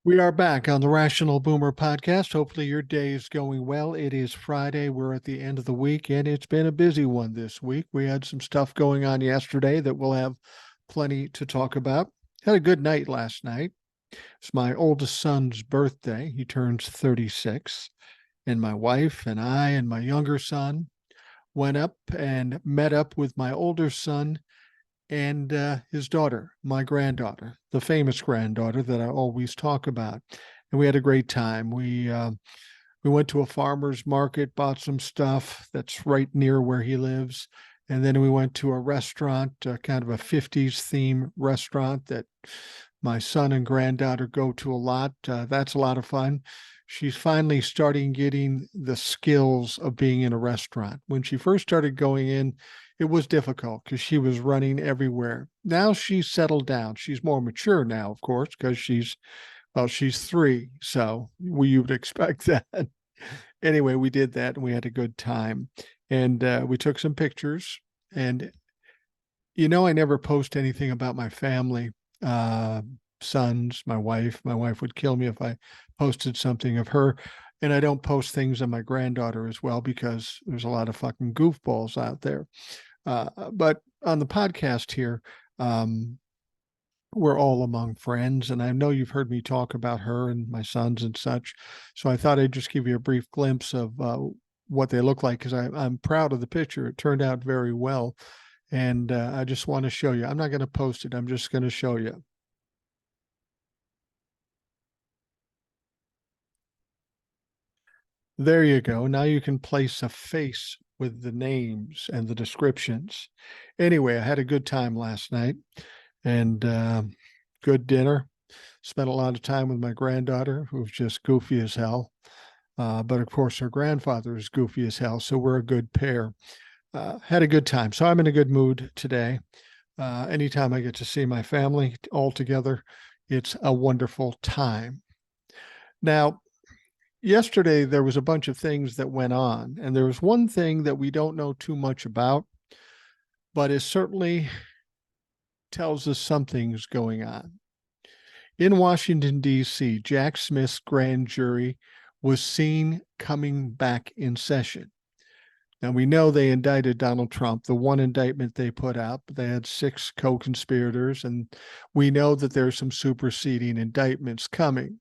We are back on the Rational Boomer podcast. Hopefully, your day is going well. It is Friday. We're at the end of the week, and it's been a busy one this week. We had some stuff going on yesterday that we'll have plenty to talk about. Had a good night last night. It's my oldest son's birthday. He turns 36, and my wife and I and my younger son went up and met up with my older son and his daughter, my granddaughter, the famous granddaughter that I always talk about. And we had a great time. We went to a farmer's market, bought some stuff that's right near where he lives. And then we went to a restaurant, kind of a 50s theme restaurant that my son and granddaughter go to a lot. That's a lot of fun. She's finally starting getting the skills of being in a restaurant. When she first started going in, it was difficult because she was running everywhere. Now she's settled down. She's more mature now, of course, because she's 3. So you would expect that. Anyway, we did that and we had a good time. And we took some pictures. And, I never post anything about my family, sons, my wife. My wife would kill me if I posted something of her. And I don't post things on my granddaughter as well because there's a lot of fucking goofballs out there. But on the podcast here, we're all among friends, and I know you've heard me talk about her and my sons and such. So I thought I'd just give you a brief glimpse of what they look like because I'm proud of the picture. It turned out very well, and I just want to show you. I'm not going to post it. I'm just going to show you. There you go. Now you can place a face with the names and the descriptions. Anyway, I had a good time last night and good dinner. Spent a lot of time with my granddaughter, who's just goofy as hell. But of course, her grandfather is goofy as hell. So we're a good pair. Had a good time. So I'm in a good mood today. Anytime I get to see my family all together, it's a wonderful time. Now, yesterday there was a bunch of things that went on, and there was one thing that we don't know too much about, but it certainly tells us something's going on. In Washington, D.C., Jack Smith's grand jury was seen coming back in session. Now, we know they indicted Donald Trump, the one indictment they put out. They had 6 co-conspirators, and we know that there's some superseding indictments coming.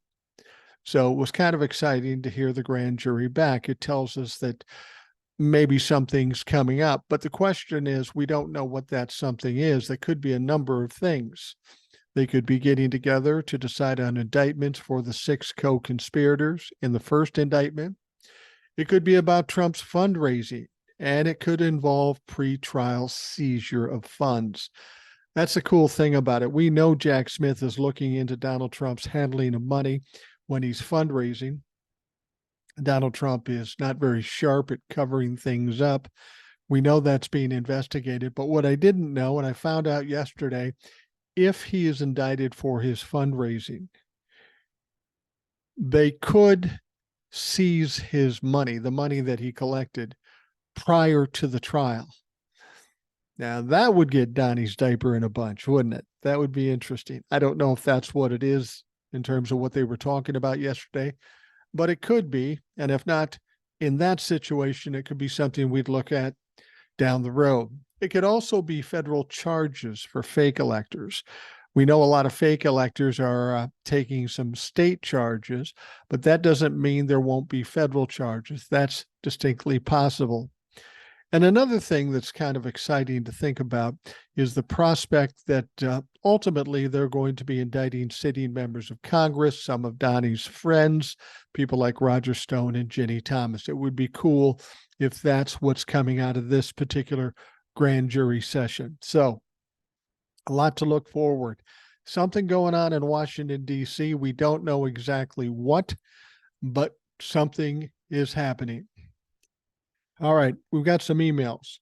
So it was kind of exciting to hear the grand jury back. It tells us that maybe something's coming up. But the question is, we don't know what that something is. There could be a number of things. They could be getting together to decide on indictments for the 6 co-conspirators in the first indictment. It could be about Trump's fundraising, and it could involve pre-trial seizure of funds. That's the cool thing about it. We know Jack Smith is looking into Donald Trump's handling of money when he's fundraising. Donald Trump is not very sharp at covering things up. We know that's being investigated. But what I didn't know, and I found out yesterday, if he is indicted for his fundraising, they could seize his money, the money that he collected prior to the trial. Now, that would get Donnie's diaper in a bunch, wouldn't it? That would be interesting. I don't know if that's what it is in terms of what they were talking about yesterday, but it could be. And if not, in that situation, it could be something we'd look at down the road. It could also be federal charges for fake electors. We know a lot of fake electors are taking some state charges, but that doesn't mean there won't be federal charges. That's distinctly possible. And another thing that's kind of exciting to think about is the prospect that ultimately they're going to be indicting sitting members of Congress, some of Donnie's friends, people like Roger Stone and Ginny Thomas. It would be cool if that's what's coming out of this particular grand jury session. So a lot to look forward. Something going on in Washington, D.C. We don't know exactly what, but something is happening. All right, we've got some emails.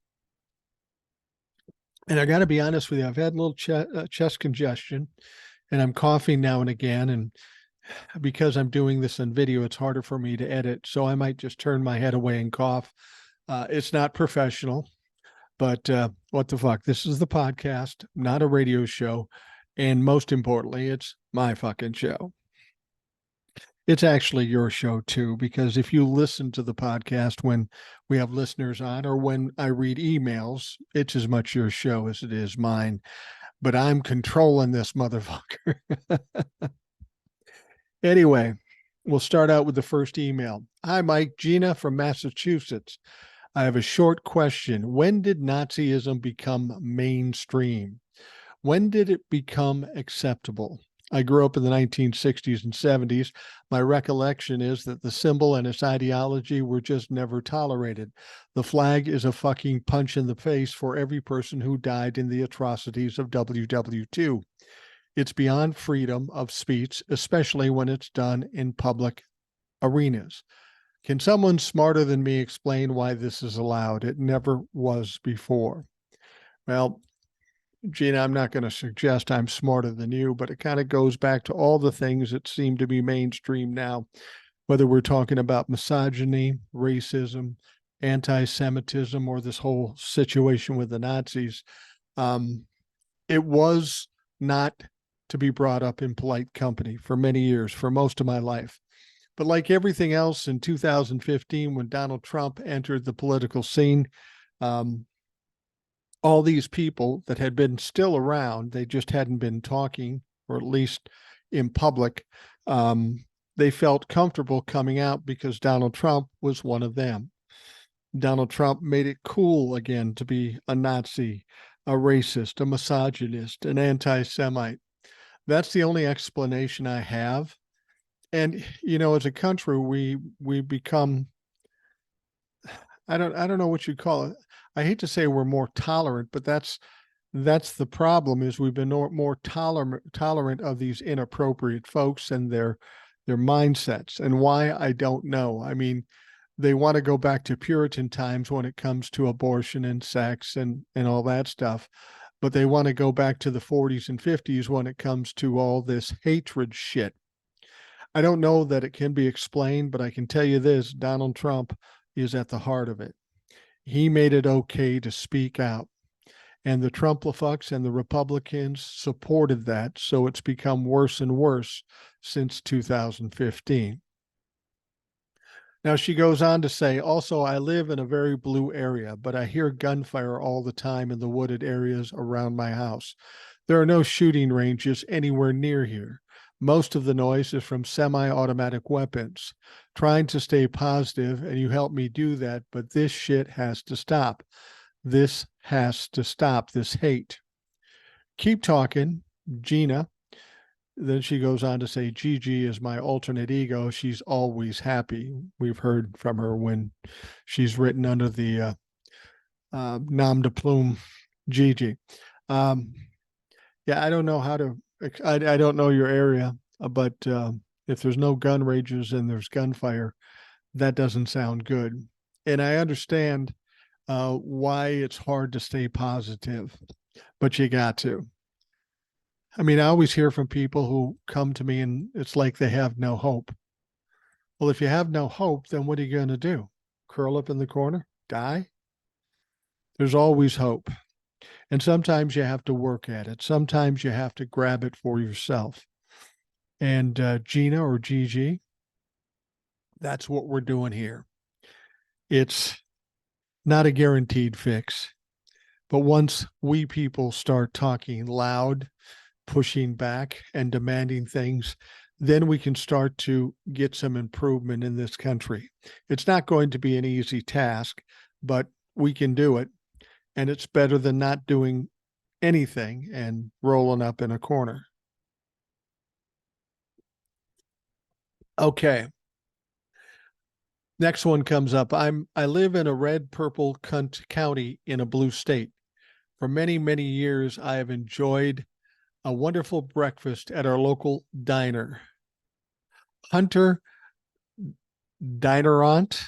And I got to be honest with you, I've had a little chest congestion and I'm coughing now and again. And because I'm doing this on video, it's harder for me to edit. So I might just turn my head away and cough. It's not professional, but what the fuck? This is the podcast, not a radio show. And most importantly, it's my fucking show. It's actually your show too, because if you listen to the podcast when we have listeners on or when I read emails, it's as much your show as it is mine. But I'm controlling this motherfucker. Anyway, we'll start out with the first email. Hi, Mike. Gina from Massachusetts. I have a short question. When did Nazism become mainstream? When did it become acceptable? I grew up in the 1960s and 70s. My recollection is that the symbol and its ideology were just never tolerated. The flag is a fucking punch in the face for every person who died in the atrocities of WW2. It's beyond freedom of speech, especially when it's done in public arenas. Can someone smarter than me explain why this is allowed? It never was before. Well, Gina, I'm not going to suggest I'm smarter than you, but it kind of goes back to all the things that seem to be mainstream now, whether we're talking about misogyny, racism, anti-Semitism, or this whole situation with the Nazis. It was not to be brought up in polite company for many years, for most of my life. But like everything else in 2015, when Donald Trump entered the political scene, all these people that had been still around, they just hadn't been talking, or at least in public, they felt comfortable coming out because Donald Trump was one of them. Donald Trump made it cool again to be a Nazi, a racist, a misogynist, an anti-Semite. That's the only explanation I have. And as a country, we become, I don't know what you call it. I hate to say we're more tolerant, but that's the problem, is we've been more tolerant of these inappropriate folks and their mindsets. And why, I don't know. I mean, they want to go back to Puritan times when it comes to abortion and sex and all that stuff, but they want to go back to the 40s and 50s when it comes to all this hatred shit. I don't know that it can be explained, but I can tell you this: Donald Trump is at the heart of it. He made it okay to speak out, and the Trumplafucks and the Republicans supported that, so it's become worse and worse since 2015. Now, she goes on to say, also, I live in a very blue area, but I hear gunfire all the time in the wooded areas around my house. There are no shooting ranges anywhere near here. Most of the noise is from semi-automatic weapons. Trying to stay positive, and you help me do that, but this shit has to stop. This has to stop, this hate. Keep talking, Gina. Then she goes on to say, Gigi is my alternate ego. She's always happy. We've heard from her when she's written under the nom de plume Gigi. Yeah, I don't know how to, I don't know your area, but if there's no gun ranges and there's gunfire, that doesn't sound good. And I understand why it's hard to stay positive, but you got to. I mean, I always hear from people who come to me and it's like they have no hope. Well, if you have no hope, then what are you going to do? Curl up in the corner? Die? There's always hope. And sometimes you have to work at it. Sometimes you have to grab it for yourself. And Gina or Gigi, that's what we're doing here. It's not a guaranteed fix. But once we people start talking loud, pushing back and demanding things, then we can start to get some improvement in this country. It's not going to be an easy task, but we can do it. And it's better than not doing anything and rolling up in a corner. Okay. Next one comes up. I live in a red purple county in a blue state. For many, many years, I have enjoyed a wonderful breakfast at our local diner. Hunter Dinerant.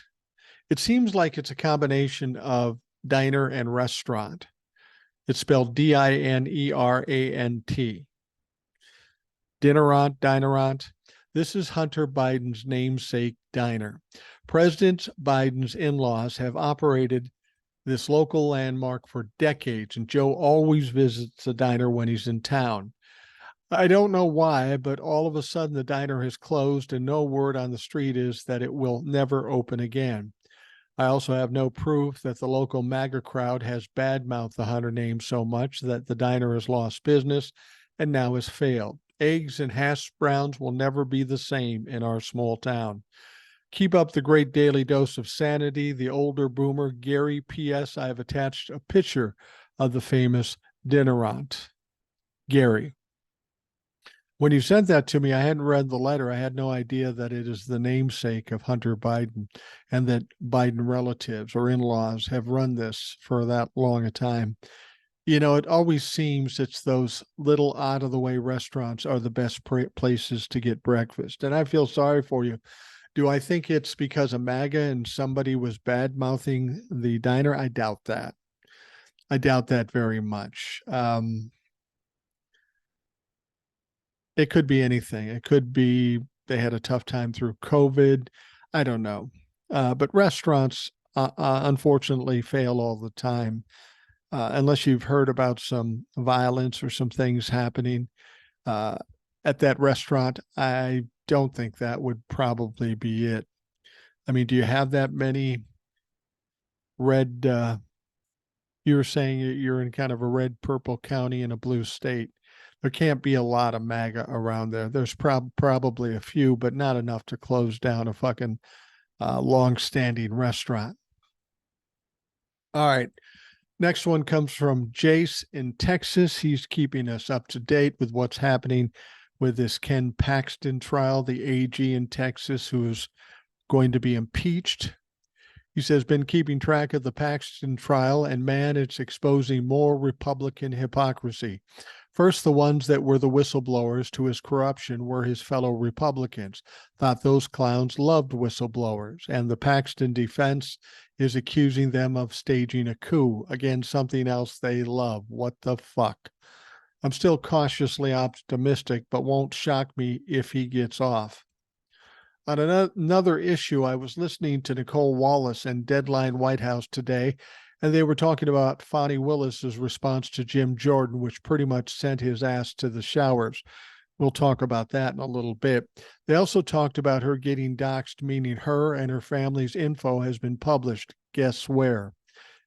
It seems like it's a combination of diner and restaurant. It's spelled Dinerant. Dinerant. This is Hunter Biden's namesake diner. President Biden's in-laws have operated this local landmark for decades, and Joe always visits the diner when he's in town. I don't know why, but all of a sudden the diner has closed and no word on the street is that it will never open again. I also have no proof that the local MAGA crowd has badmouthed the Hunter name so much that the diner has lost business and now has failed. Eggs and hash browns will never be the same in our small town. Keep up the great daily dose of sanity. The older boomer, Gary. P.S. I have attached a picture of the famous dinnerant. Gary. When you sent that to me, I hadn't read the letter. I had no idea that it is the namesake of Hunter Biden and that Biden relatives or in laws have run this for that long a time. You know, it always seems it's those little out of the way restaurants are the best places to get breakfast. And I feel sorry for you. Do I think it's because of MAGA and somebody was bad mouthing the diner? I doubt that. I doubt that very much. It could be anything. It could be they had a tough time through COVID. I don't know. But restaurants, unfortunately, fail all the time. Unless you've heard about some violence or some things happening uh, at that restaurant, I don't think that would probably be it. I mean, do you have that many red? You were saying you're in kind of a red purple county in a blue state. There can't be a lot of MAGA around there. There's probably a few, but not enough to close down a fucking long-standing restaurant. All right. Next one comes from Jace in Texas. He's keeping us up to date with what's happening with this Ken Paxton trial, the AG in Texas, who is going to be impeached. He says, been keeping track of the Paxton trial, and man, it's exposing more Republican hypocrisy. First, the ones that were the whistleblowers to his corruption were his fellow Republicans, thought those clowns loved whistleblowers, and the Paxton defense is accusing them of staging a coup. Again, something else they love. What the fuck? I'm still cautiously optimistic, but won't shock me if he gets off. On another issue, I was listening to Nicole Wallace and Deadline White House today, and they were talking about Fani Willis's response to Jim Jordan, which pretty much sent his ass to the showers. We'll talk about that in a little bit. They also talked about her getting doxxed, meaning her and her family's info has been published. Guess where?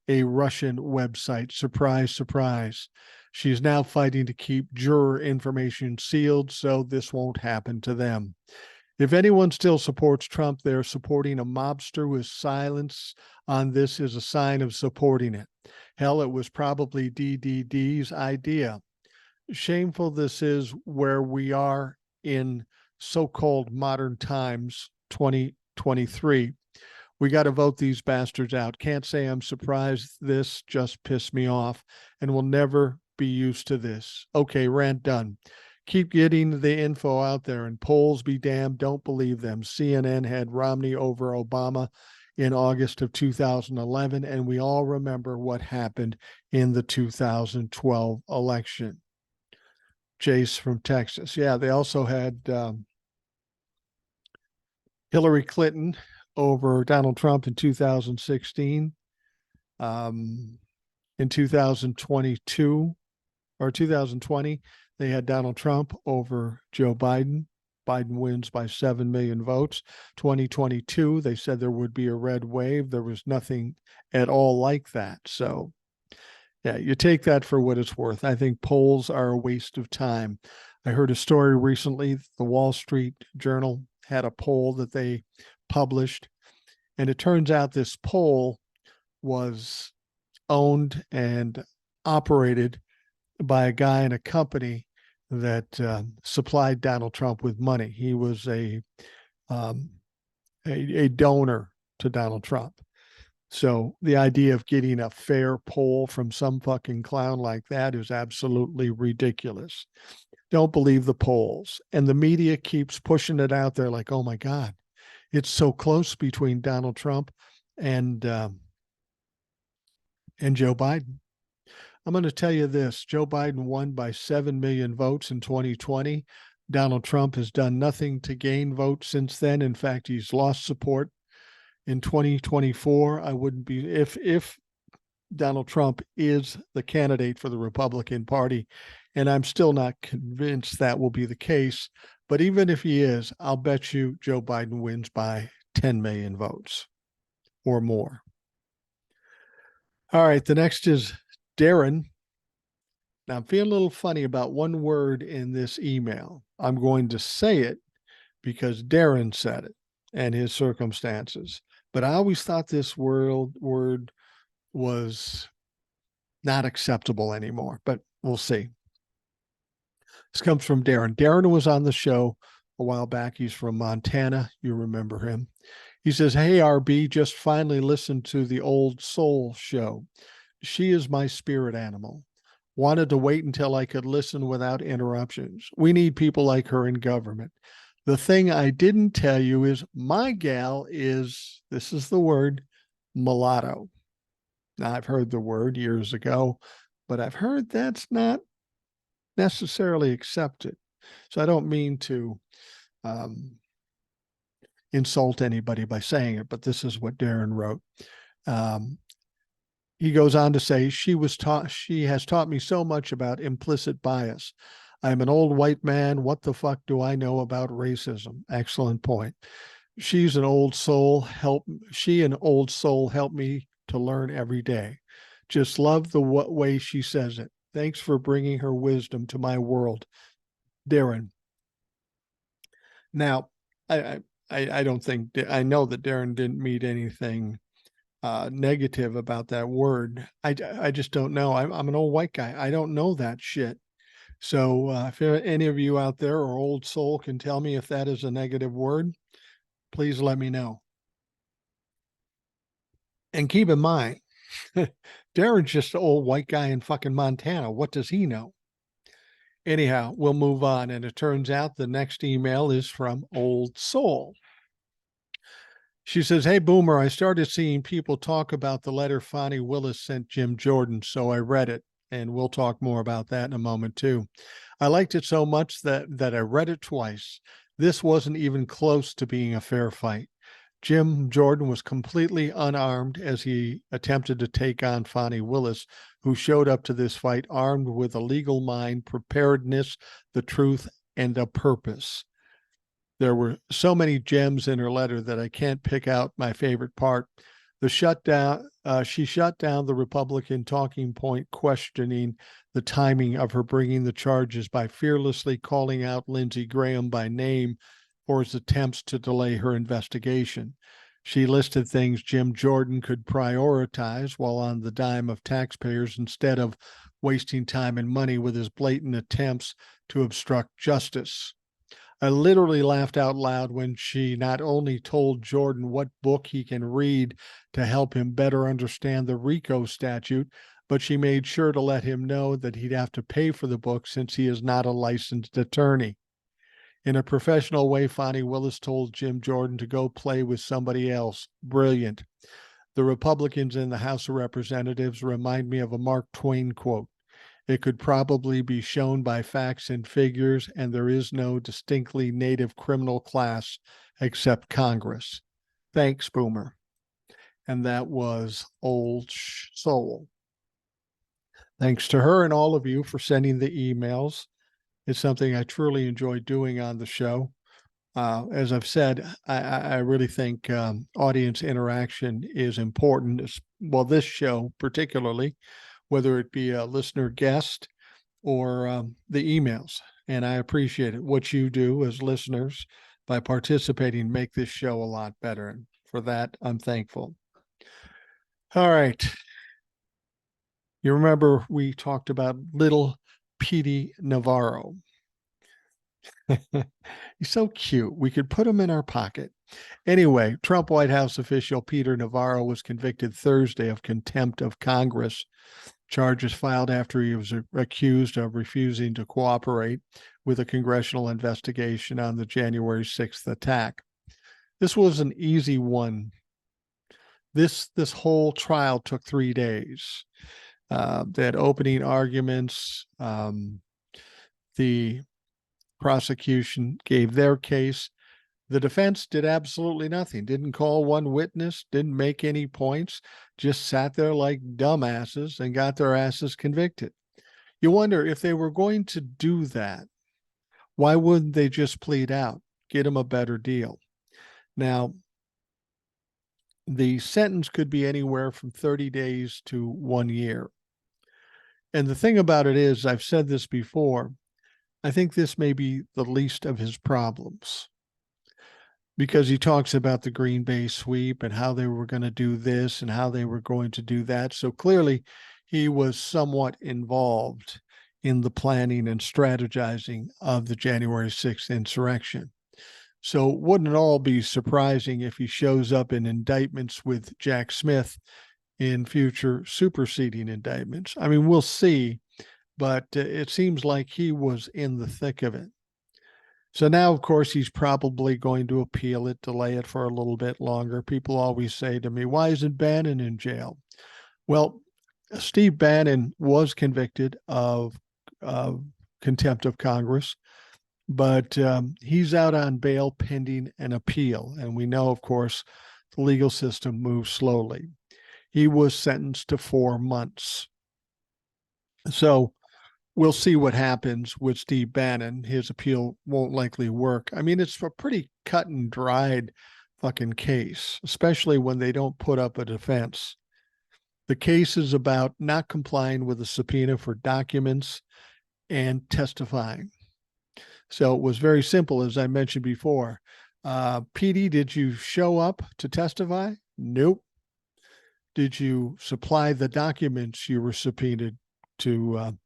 A Russian website. Surprise, surprise. She's now fighting to keep juror information sealed, so this won't happen to them. If anyone still supports Trump, they're supporting a mobster whose silence on this is a sign of supporting it. Hell, it was probably DDD's idea. Shameful this is where we are in so-called modern times, 2023. We got to vote these bastards out. Can't say I'm surprised. This just pissed me off and will never be used to this. Okay, rant done. Keep getting the info out there, and polls be damned, don't believe them. CNN had Romney over Obama in August of 2011, and we all remember what happened in the 2012 election. Jace from Texas. Yeah, they also had Hillary Clinton over Donald Trump in 2016. In 2022 or 2020, they had Donald Trump over Joe Biden. Biden wins by 7 million votes. 2022, they said there would be a red wave. There was nothing at all like that. So, yeah, you take that for what it's worth. I think polls are a waste of time. I heard a story recently. The Wall Street Journal had a poll that they published, and it turns out this poll was owned and operated by a guy in a company that supplied Donald Trump with money. He was a donor to Donald Trump. So the idea of getting a fair poll from some fucking clown like that is absolutely ridiculous. Don't believe the polls. And the media keeps pushing it out there like, oh my God, it's so close between Donald Trump and Joe Biden. I'm going to tell you this. Joe Biden won by 7 million votes in 2020. Donald Trump has done nothing to gain votes since then. In fact, he's lost support. In 2024, I wouldn't be, if Donald Trump is the candidate for the Republican Party And I'm still not convinced that will be the case. But even if he is, I'll bet you Joe Biden wins by 10 million votes or more. All right, the next is Darren. Now, I'm feeling a little funny about one word in this email. I'm going to say it because Darren said it and his circumstances. But I always thought this word was not acceptable anymore, but we'll see. This comes from Darren. Darren was on the show a while back. He's from Montana. You remember him. He says, "Hey, RB, just finally listened to the Old Soul show. She is my spirit animal. Wanted to wait until I could listen without interruptions. We need people like her in government. The thing I didn't tell you is my gal is, this is the word, mulatto." Now, I've heard the word years ago, but I've heard that's not necessarily accepted. So I don't mean to insult anybody by saying it, but this is what Darren wrote. He goes on to say, she has taught me so much about implicit bias. I'm an old white man. What the fuck do I know about racism? Excellent point. She an old soul helped me to learn every day. Just love the way she says it. Thanks for bringing her wisdom to my world, Darren. Now, I don't think, I know that Darren didn't mean anything negative about that word. I just don't know. I'm an old white guy. I don't know that shit. So if any of you out there or old soul can tell me if that is a negative word, please let me know. And keep in mind, Darren's just an old white guy in fucking Montana. What does he know? Anyhow, we'll move on. And it turns out the next email is from Old Soul. She says, "Hey, Boomer, I started seeing people talk about the letter Fani Willis sent Jim Jordan, so I read it, and we'll talk more about that in a moment, too. I liked it so much that I read it twice. This wasn't even close to being a fair fight. Jim Jordan was completely unarmed as he attempted to take on Fani Willis, who showed up to this fight armed with a legal mind, preparedness, the truth, and a purpose. There were so many gems in her letter that I can't pick out my favorite part. She shut down the Republican talking point questioning the timing of her bringing the charges by fearlessly calling out Lindsey Graham by name for his attempts to delay her investigation. She listed things Jim Jordan could prioritize while on the dime of taxpayers instead of wasting time and money with his blatant attempts to obstruct justice. I literally laughed out loud when she not only told Jordan what book he can read to help him better understand the RICO statute, but she made sure to let him know that he'd have to pay for the book since he is not a licensed attorney. In a professional way, Fani Willis told Jim Jordan to go play with somebody else. Brilliant. The Republicans in the House of Representatives remind me of a Mark Twain quote. It could probably be shown by facts and figures, and there is no distinctly native criminal class except Congress. Thanks, Boomer. And that was Old Soul. Thanks to her and all of you for sending the emails. It's something I truly enjoy doing on the show. As I've said, I really think audience interaction is important. Well, this show particularly, whether it be a listener guest or the emails. And I appreciate it. What you do as listeners by participating make this show a lot better. And for that, I'm thankful. All right. You remember we talked about little Petey Navarro. He's so cute. We could put him in our pocket. Anyway, Trump White House official Peter Navarro was convicted Thursday of contempt of Congress, charges filed after he was accused of refusing to cooperate with a congressional investigation on the January 6th attack. This was an easy one. This whole trial took 3 days. They had opening arguments. The prosecution gave their case. The defense did absolutely nothing, didn't call one witness, didn't make any points, just sat there like dumbasses and got their asses convicted. You wonder if they were going to do that, why wouldn't they just plead out, get him a better deal? Now, the sentence could be anywhere from 30 days to 1 year. And the thing about it is, I've said this before, I think this may be the least of his problems because he talks about the Green Bay sweep and how they were going to do this and how they were going to do that. So clearly, he was somewhat involved in the planning and strategizing of the January 6th insurrection. So wouldn't it all be surprising if he shows up in indictments with Jack Smith in future superseding indictments? I mean, we'll see, but it seems like he was in the thick of it. So now, of course, he's probably going to appeal it, delay it for a little bit longer. People always say to me, why isn't Bannon in jail? Well, Steve Bannon was convicted of contempt of Congress, but he's out on bail pending an appeal. And we know, of course, the legal system moves slowly. He was sentenced to 4 months. So we'll see what happens with Steve Bannon. His appeal won't likely work. I mean, it's a pretty cut and dried fucking case, especially when they don't put up a defense. The case is about not complying with a subpoena for documents and testifying. So it was very simple, as I mentioned before. PD, did you show up to testify? Nope. Did you supply the documents you were subpoenaed to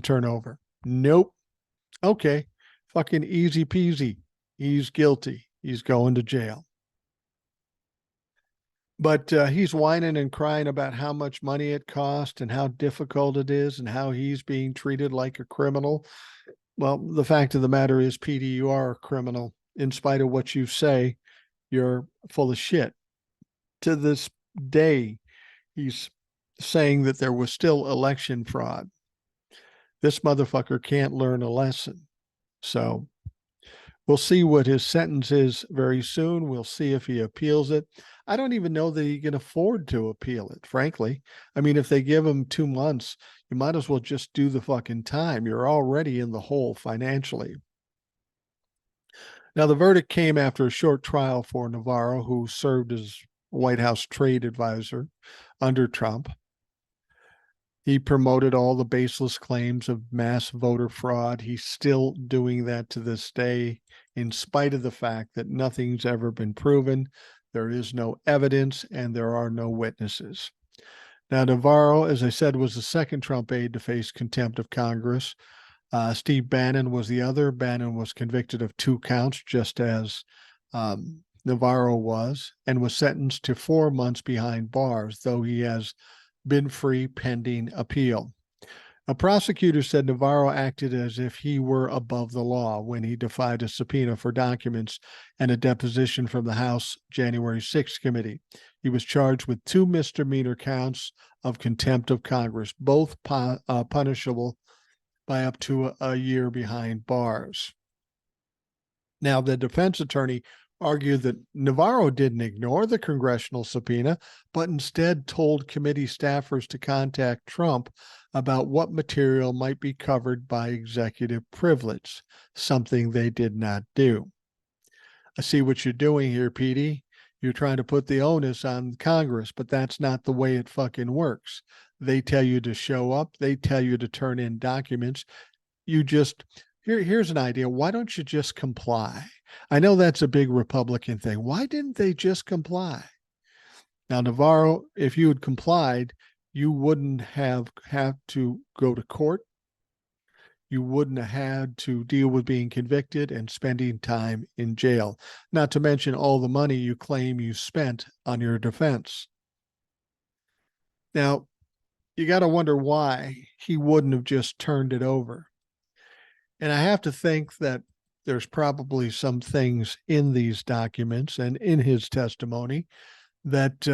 turn over? Nope. Okay. Fucking easy peasy. He's guilty. He's going to jail. But he's whining and crying about how much money it cost and how difficult it is and how he's being treated like a criminal. Well, the fact of the matter is, PD, you are a criminal. In spite of what you say, you're full of shit. To this day, he's saying that there was still election fraud. This motherfucker can't learn a lesson. So we'll see what his sentence is very soon. We'll see if he appeals it. I don't even know that he can afford to appeal it, frankly. I mean, if they give him 2 months, you might as well just do the fucking time. You're already in the hole financially. Now, the verdict came after a short trial for Navarro, who served as White House trade advisor under Trump. He promoted all the baseless claims of mass voter fraud. He's still doing that to this day, in spite of the fact that nothing's ever been proven. There is no evidence and there are no witnesses. Now, Navarro, as I said, was the second Trump aide to face contempt of Congress. Steve Bannon was the other. Bannon was convicted of 2 counts, just as Navarro was, and was sentenced to 4 months behind bars, though he has been free pending appeal. A prosecutor said Navarro acted as if he were above the law when he defied a subpoena for documents and a deposition from the House January 6th committee. He was charged with 2 misdemeanor counts of contempt of Congress, both punishable by up to a year behind bars. Now, the defense attorney argued that Navarro didn't ignore the congressional subpoena, but instead told committee staffers to contact Trump about what material might be covered by executive privilege, something they did not do. I see what you're doing here, PD. You're trying to put the onus on Congress, but that's not the way it fucking works. They tell you to show up. They tell you to turn in documents. You just, here's an idea. Why don't you just comply? I know that's a big Republican thing. Why didn't they just comply? Now, Navarro, if you had complied, you wouldn't have to go to court. You wouldn't have had to deal with being convicted and spending time in jail, not to mention all the money you claim you spent on your defense. Now, you got to wonder why he wouldn't have just turned it over. And I have to think that there's probably some things in these documents and in his testimony that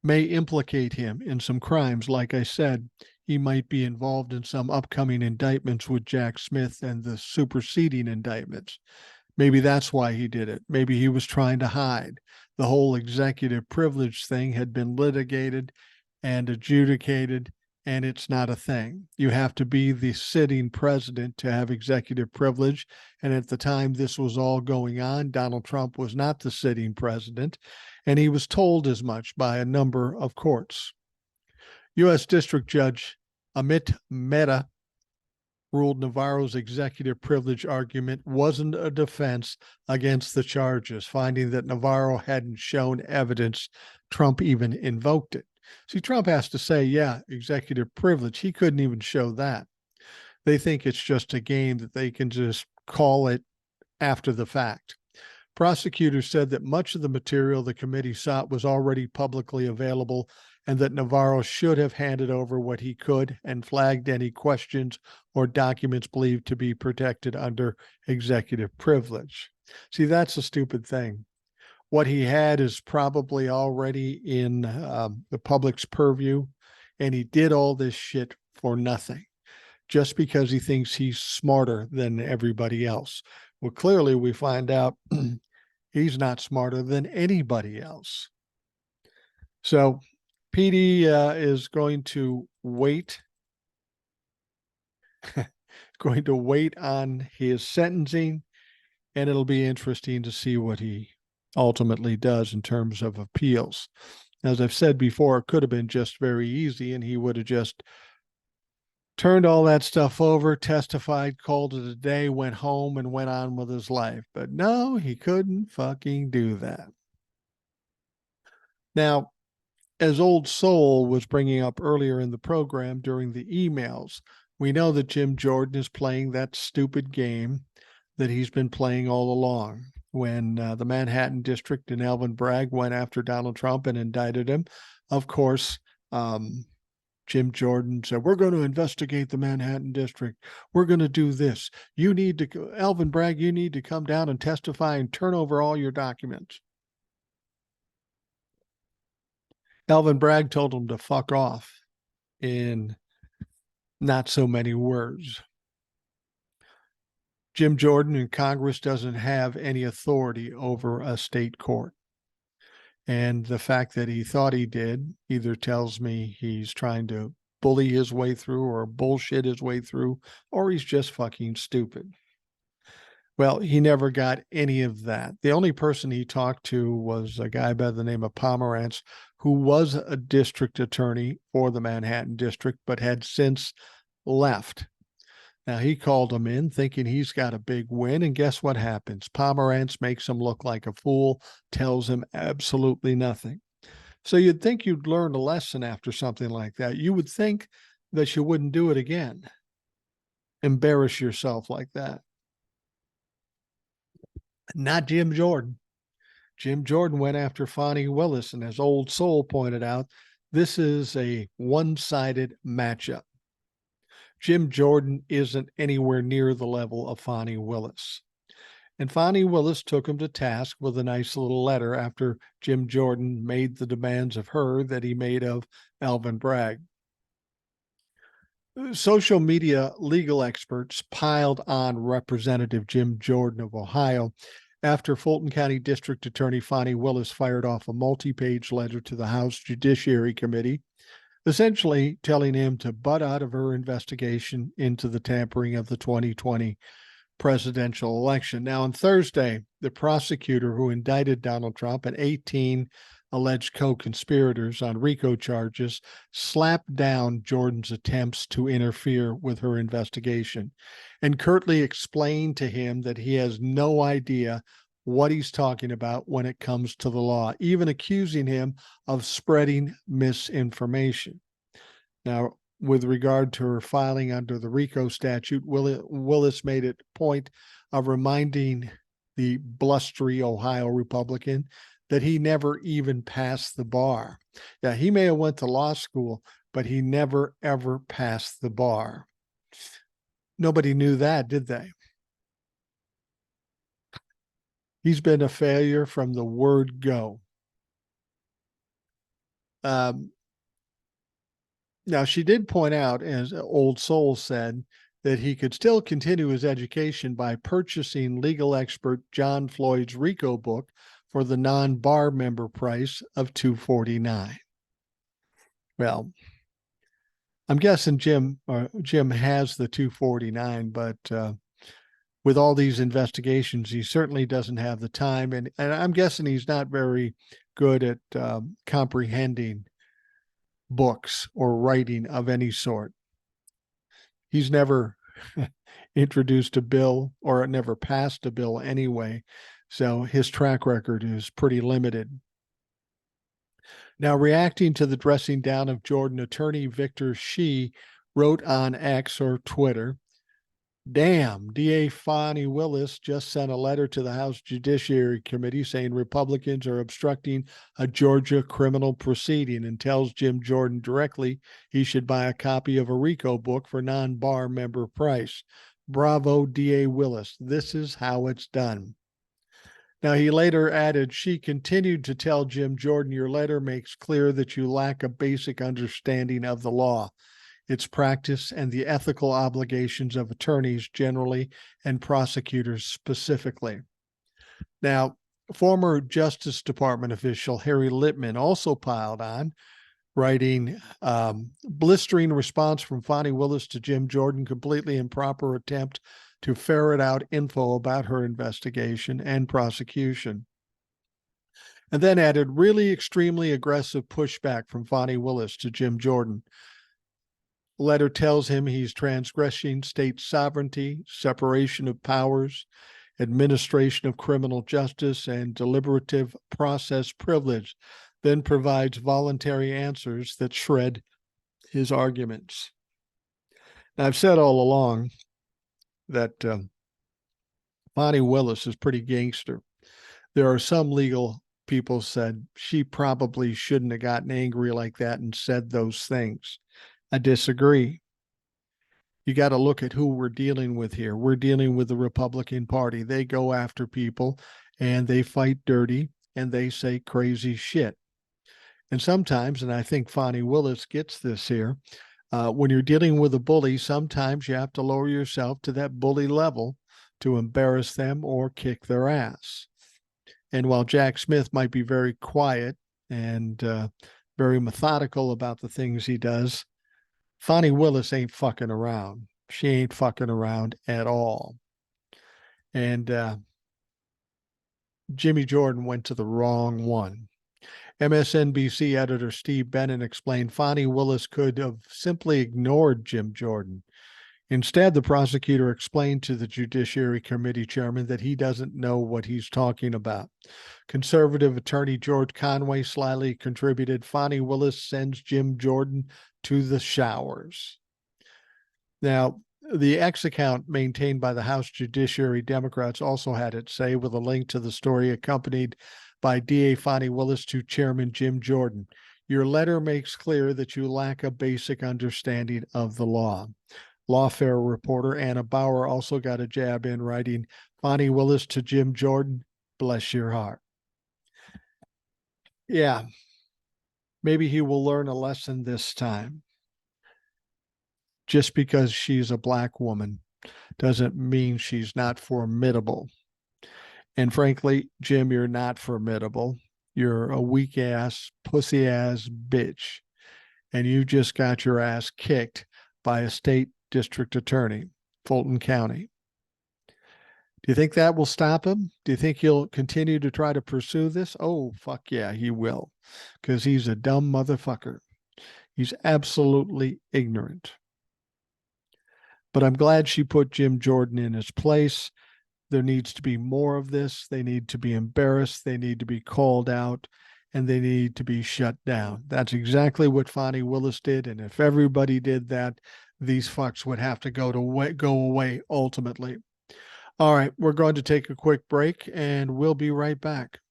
may implicate him in some crimes. Like I said, he might be involved in some upcoming indictments with Jack Smith and the superseding indictments. Maybe that's why he did it. Maybe he was trying to hide. The whole executive privilege thing had been litigated and adjudicated, and it's not a thing. You have to be the sitting president to have executive privilege. And at the time this was all going on, Donald Trump was not the sitting president, and he was told as much by a number of courts. U.S. District Judge Amit Mehta ruled Navarro's executive privilege argument wasn't a defense against the charges, finding that Navarro hadn't shown evidence Trump even invoked it. See, Trump has to say, yeah, executive privilege. He couldn't even show that. They think it's just a game that they can just call it after the fact. Prosecutors said that much of the material the committee sought was already publicly available and that Navarro should have handed over what he could and flagged any questions or documents believed to be protected under executive privilege. See, that's a stupid thing. What he had is probably already in the public's purview, and he did all this shit for nothing, just because he thinks he's smarter than everybody else. Well, clearly we find out he's not smarter than anybody else. So PD is going to wait, going to wait on his sentencing, and it'll be interesting to see what he ultimately does in terms of appeals. As I've said before, it could have been just very easy, and he would have just turned all that stuff over, testified, called it a day, went home, and went on with his life. But no, he couldn't fucking do that. Now, as Old Soul was bringing up earlier in the program during the emails, we know that Jim Jordan is playing that stupid game that he's been playing all along. When the Manhattan District and Alvin Bragg went after Donald Trump and indicted him, of course, Jim Jordan said, we're going to investigate the Manhattan District. We're going to do this. You need to, Alvin Bragg, you need to come down and testify and turn over all your documents. Alvin Bragg told him to fuck off in not so many words. Jim Jordan in Congress doesn't have any authority over a state court. And the fact that he thought he did either tells me he's trying to bully his way through or bullshit his way through, or he's just fucking stupid. Well, he never got any of that. The only person he talked to was a guy by the name of Pomerantz, who was a district attorney for the Manhattan District, but had since left. Now, he called him in thinking he's got a big win, and guess what happens? Pomerantz makes him look like a fool, tells him absolutely nothing. So you'd think you'd learn a lesson after something like that. You would think that you wouldn't do it again. Embarrass yourself like that. Not Jim Jordan. Jim Jordan went after Fani Willis, and as Old Soul pointed out, this is a one-sided matchup. Jim Jordan isn't anywhere near the level of Fani Willis. And Fani Willis took him to task with a nice little letter after Jim Jordan made the demands of her that he made of Alvin Bragg. Social media legal experts piled on Representative Jim Jordan of Ohio after Fulton County District Attorney Fani Willis fired off a multi-page letter to the House Judiciary Committee, essentially telling him to butt out of her investigation into the tampering of the 2020 presidential election. Now, on Thursday, the prosecutor who indicted Donald Trump and 18 alleged co-conspirators on RICO charges slapped down Jordan's attempts to interfere with her investigation and curtly explained to him that he has no idea what he's talking about when it comes to the law, even accusing him of spreading misinformation. Now, with regard to her filing under the RICO statute, Willis made it a point of reminding the blustery Ohio Republican that he never even passed the bar. Yeah, he may have went to law school, but he never, ever passed the bar. Nobody knew that, did they? He's been a failure from the word go. Now, she did point out, as Old Soul said, that he could still continue his education by purchasing legal expert John Floyd's RICO book for the non-bar member price of $249. Well, I'm guessing Jim has the 249, but with all these investigations, he certainly doesn't have the time, and I'm guessing he's not very good at comprehending books or writing of any sort. He's never introduced a bill or never passed a bill anyway, so his track record is pretty limited. Now, reacting to the dressing down of Jordan, attorney Victor Shee wrote on X or Twitter, "Damn, DA Fani Willis just sent a letter to the House Judiciary Committee saying Republicans are obstructing a Georgia criminal proceeding and tells Jim Jordan directly he should buy a copy of a RICO book for non-bar member price. Bravo, DA Willis. This is how it's done." Now, he later added, "She continued to tell Jim Jordan, your letter makes clear that you lack a basic understanding of the law, its practice, and the ethical obligations of attorneys generally and prosecutors specifically." Now, former Justice Department official Harry Littman also piled on, writing, "Blistering response from Fani Willis to Jim Jordan, completely improper attempt to ferret out info about her investigation and prosecution." And then added, "Really extremely aggressive pushback from Fani Willis to Jim Jordan. Letter tells him he's transgressing state sovereignty, separation of powers, administration of criminal justice, and deliberative process privilege, then provides voluntary answers that shred his arguments." Now, I've said all along that Bonnie Willis is pretty gangster. There are some legal people said she probably shouldn't have gotten angry like that and said those things. I disagree. You got to look at who we're dealing with here. We're dealing with the Republican Party. They go after people and they fight dirty and they say crazy shit. And sometimes, and I think Fani Willis gets this here, when you're dealing with a bully, sometimes you have to lower yourself to that bully level to embarrass them or kick their ass. And while Jack Smith might be very quiet and very methodical about the things he does, Fani Willis ain't fucking around. She ain't fucking around at all. And Jimmy Jordan went to the wrong one. MSNBC editor Steve Bannon explained Fani Willis could have simply ignored Jim Jordan. Instead, the prosecutor explained to the Judiciary Committee chairman that he doesn't know what he's talking about. Conservative attorney George Conway slyly contributed, "Fani Willis sends Jim Jordan to the showers." Now, the X account maintained by the House Judiciary Democrats also had its say, with a link to the story accompanied by DA Fani Willis to Chairman Jim Jordan. "Your letter makes clear that you lack a basic understanding of the law." Lawfare reporter Anna Bauer also got a jab in, writing, "Fani Willis to Jim Jordan, bless your heart." Yeah, maybe he will learn a lesson this time. Just because she's a black woman doesn't mean she's not formidable. And frankly, Jim, you're not formidable. You're a weak ass, pussy ass bitch. And you just got your ass kicked by a state district attorney, Fulton County. Do you think that will stop him? Do you think he'll continue to try to pursue this? Oh, fuck yeah, he will. Because he's a dumb motherfucker. He's absolutely ignorant. But I'm glad she put Jim Jordan in his place. There needs to be more of this. They need to be embarrassed. They need to be called out, and they need to be shut down. That's exactly what Fani Willis did. And if everybody did that, these fucks would have to go away ultimately. All right, we're going to take a quick break, and we'll be right back.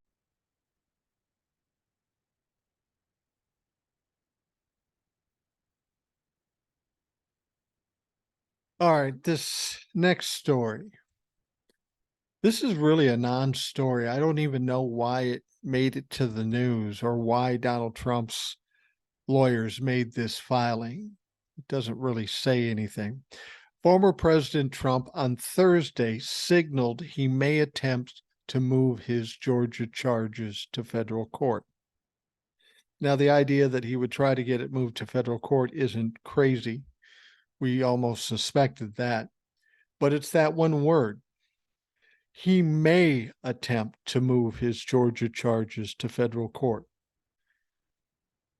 All right, this next story. This is really a non-story. I don't even know why it made it to the news or why Donald Trump's lawyers made this filing. It doesn't really say anything. Former President Trump on Thursday signaled he may attempt to move his Georgia charges to federal court. Now, the idea that he would try to get it moved to federal court isn't crazy. We almost suspected that. But it's that one word. He may attempt to move his Georgia charges to federal court.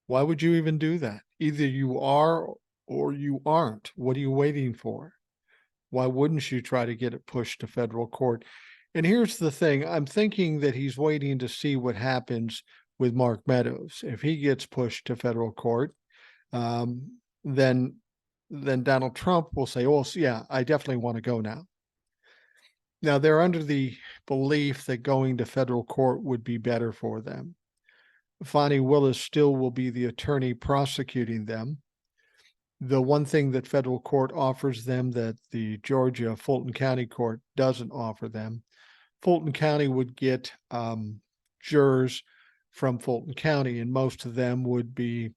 Why would you even do that? Either you are or you aren't. What are you waiting for? Why wouldn't you try to get it pushed to federal court? And here's the thing. I'm thinking that he's waiting to see what happens with Mark Meadows. If he gets pushed to federal court, then Donald Trump will say, oh, so yeah, I definitely want to go now. Now, they're under the belief that going to federal court would be better for them. Fani Willis still will be the attorney prosecuting them. The one thing that federal court offers them that the Georgia Fulton County Court doesn't offer them, Fulton County would get jurors from Fulton County, and most of them would be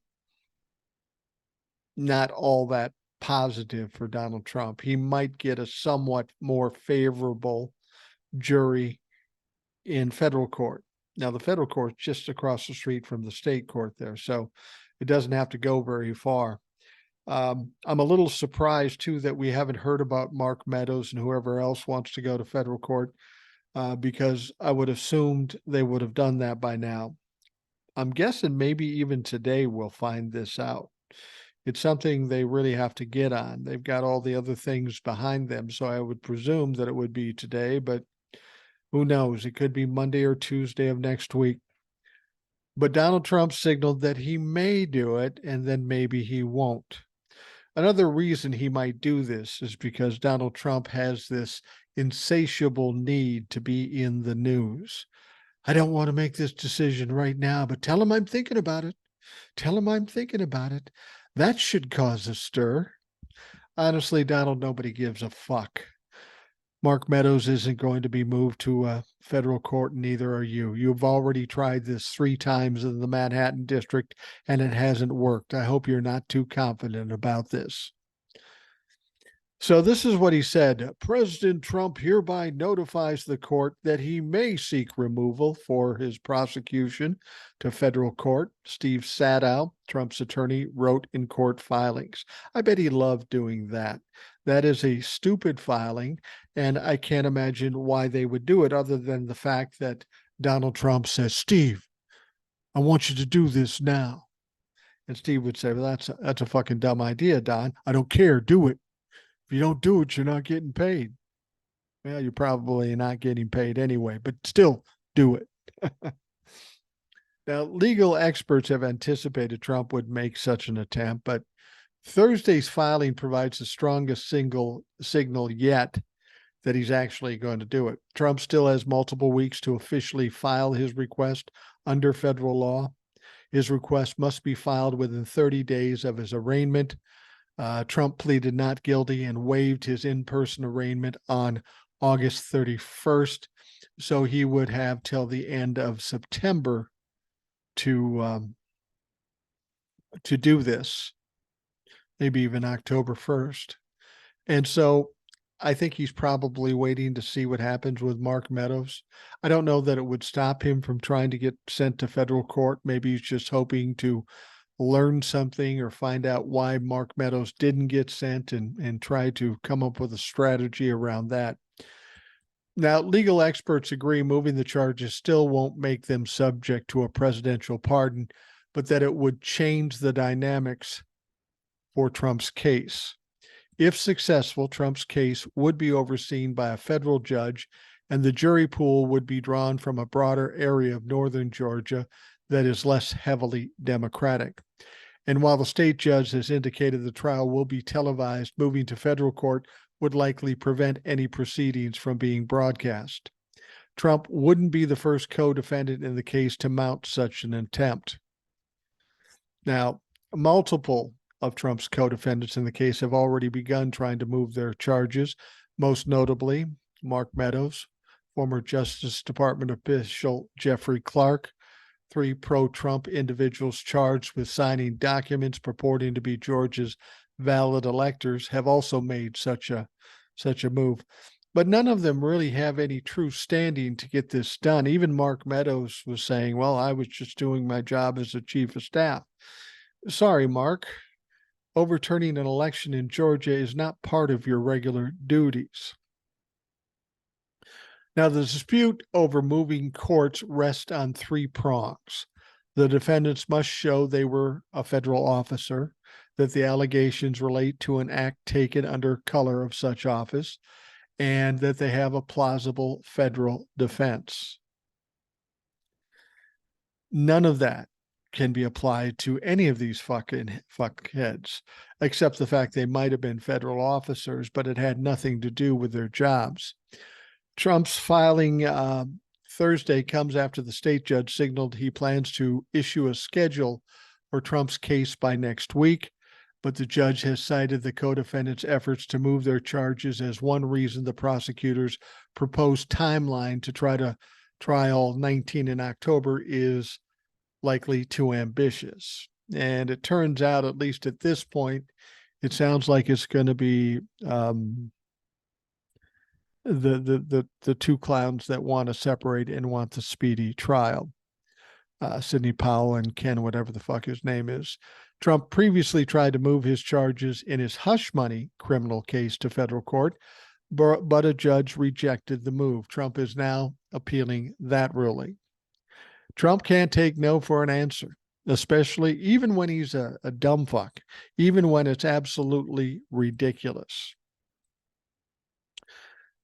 not all that positive for Donald Trump. He might get a somewhat more favorable jury in federal court. Now, the federal court's just across the street from the state court there, so it doesn't have to go very far. I'm a little surprised, too, that we haven't heard about Mark Meadows and whoever else wants to go to federal court, because I would have assumed they would have done that by now. I'm guessing maybe even today we'll find this out. It's something they really have to get on. They've got all the other things behind them, so I would presume that it would be today, but who knows? It could be Monday or Tuesday of next week. But Donald Trump signaled that he may do it, and then maybe he won't. Another reason he might do this is because Donald Trump has this insatiable need to be in the news. I don't want to make this decision right now, but tell him I'm thinking about it. Tell him I'm thinking about it. That should cause a stir. Honestly, Donald, nobody gives a fuck. Mark Meadows isn't going to be moved to a federal court, neither are you. You've already tried this 3 times in the Manhattan district, and it hasn't worked. I hope you're not too confident about this. So this is what he said. President Trump hereby notifies the court that he may seek removal for his prosecution to federal court. Steve Sadow, Trump's attorney, wrote in court filings. I bet he loved doing that. That is a stupid filing, and I can't imagine why they would do it other than the fact that Donald Trump says, Steve, I want you to do this now. And Steve would say, well, that's a fucking dumb idea, Don. I don't care. Do it. If you don't do it, you're not getting paid. Well, you're probably not getting paid anyway, but still do it. Now, legal experts have anticipated Trump would make such an attempt, but Thursday's filing provides the strongest signal yet that he's actually going to do it. Trump still has multiple weeks to officially file his request under federal law. His request must be filed within 30 days of his arraignment. Trump pleaded not guilty and waived his in-person arraignment on August 31st. So he would have till the end of September to do this, maybe even October 1st. And so I think he's probably waiting to see what happens with Mark Meadows. I don't know that it would stop him from trying to get sent to federal court. Maybe he's just hoping to learn something or find out why Mark Meadows didn't get sent and try to come up with a strategy around that. Now, legal experts agree moving the charges still won't make them subject to a presidential pardon, but that it would change the dynamics for Trump's case. If successful, Trump's case would be overseen by a federal judge, and the jury pool would be drawn from a broader area of northern Georgia that is less heavily Democratic. And while the state judge has indicated the trial will be televised, moving to federal court would likely prevent any proceedings from being broadcast. Trump wouldn't be the first co-defendant in the case to mount such an attempt. Now, multiple of Trump's co-defendants in the case have already begun trying to move their charges, most notably Mark Meadows, former Justice Department official Jeffrey Clark, 3 pro-Trump individuals charged with signing documents purporting to be Georgia's valid electors have also made such a move. But none of them really have any true standing to get this done. Even Mark Meadows was saying, well, I was just doing my job as a chief of staff. Sorry, Mark. Overturning an election in Georgia is not part of your regular duties. Now, the dispute over moving courts rests on three prongs. The defendants must show they were a federal officer, that the allegations relate to an act taken under color of such office, and that they have a plausible federal defense. None of that can be applied to any of these fuckheads, except the fact they might have been federal officers, but it had nothing to do with their jobs. Trump's filing Thursday comes after the state judge signaled he plans to issue a schedule for Trump's case by next week, but the judge has cited the co-defendants' efforts to move their charges as one reason the prosecutors' proposed timeline to try to try all 19 in October is likely too ambitious. And it turns out, at least at this point, it sounds like it's going to be the two clowns that want to separate and want the speedy trial. Sidney Powell and Ken, whatever the fuck his name is. Trump previously tried to move his charges in his hush money criminal case to federal court, but a judge rejected the move. Trump is now appealing that ruling. Trump can't take no for an answer, especially even when he's a dumb fuck, even when it's absolutely ridiculous.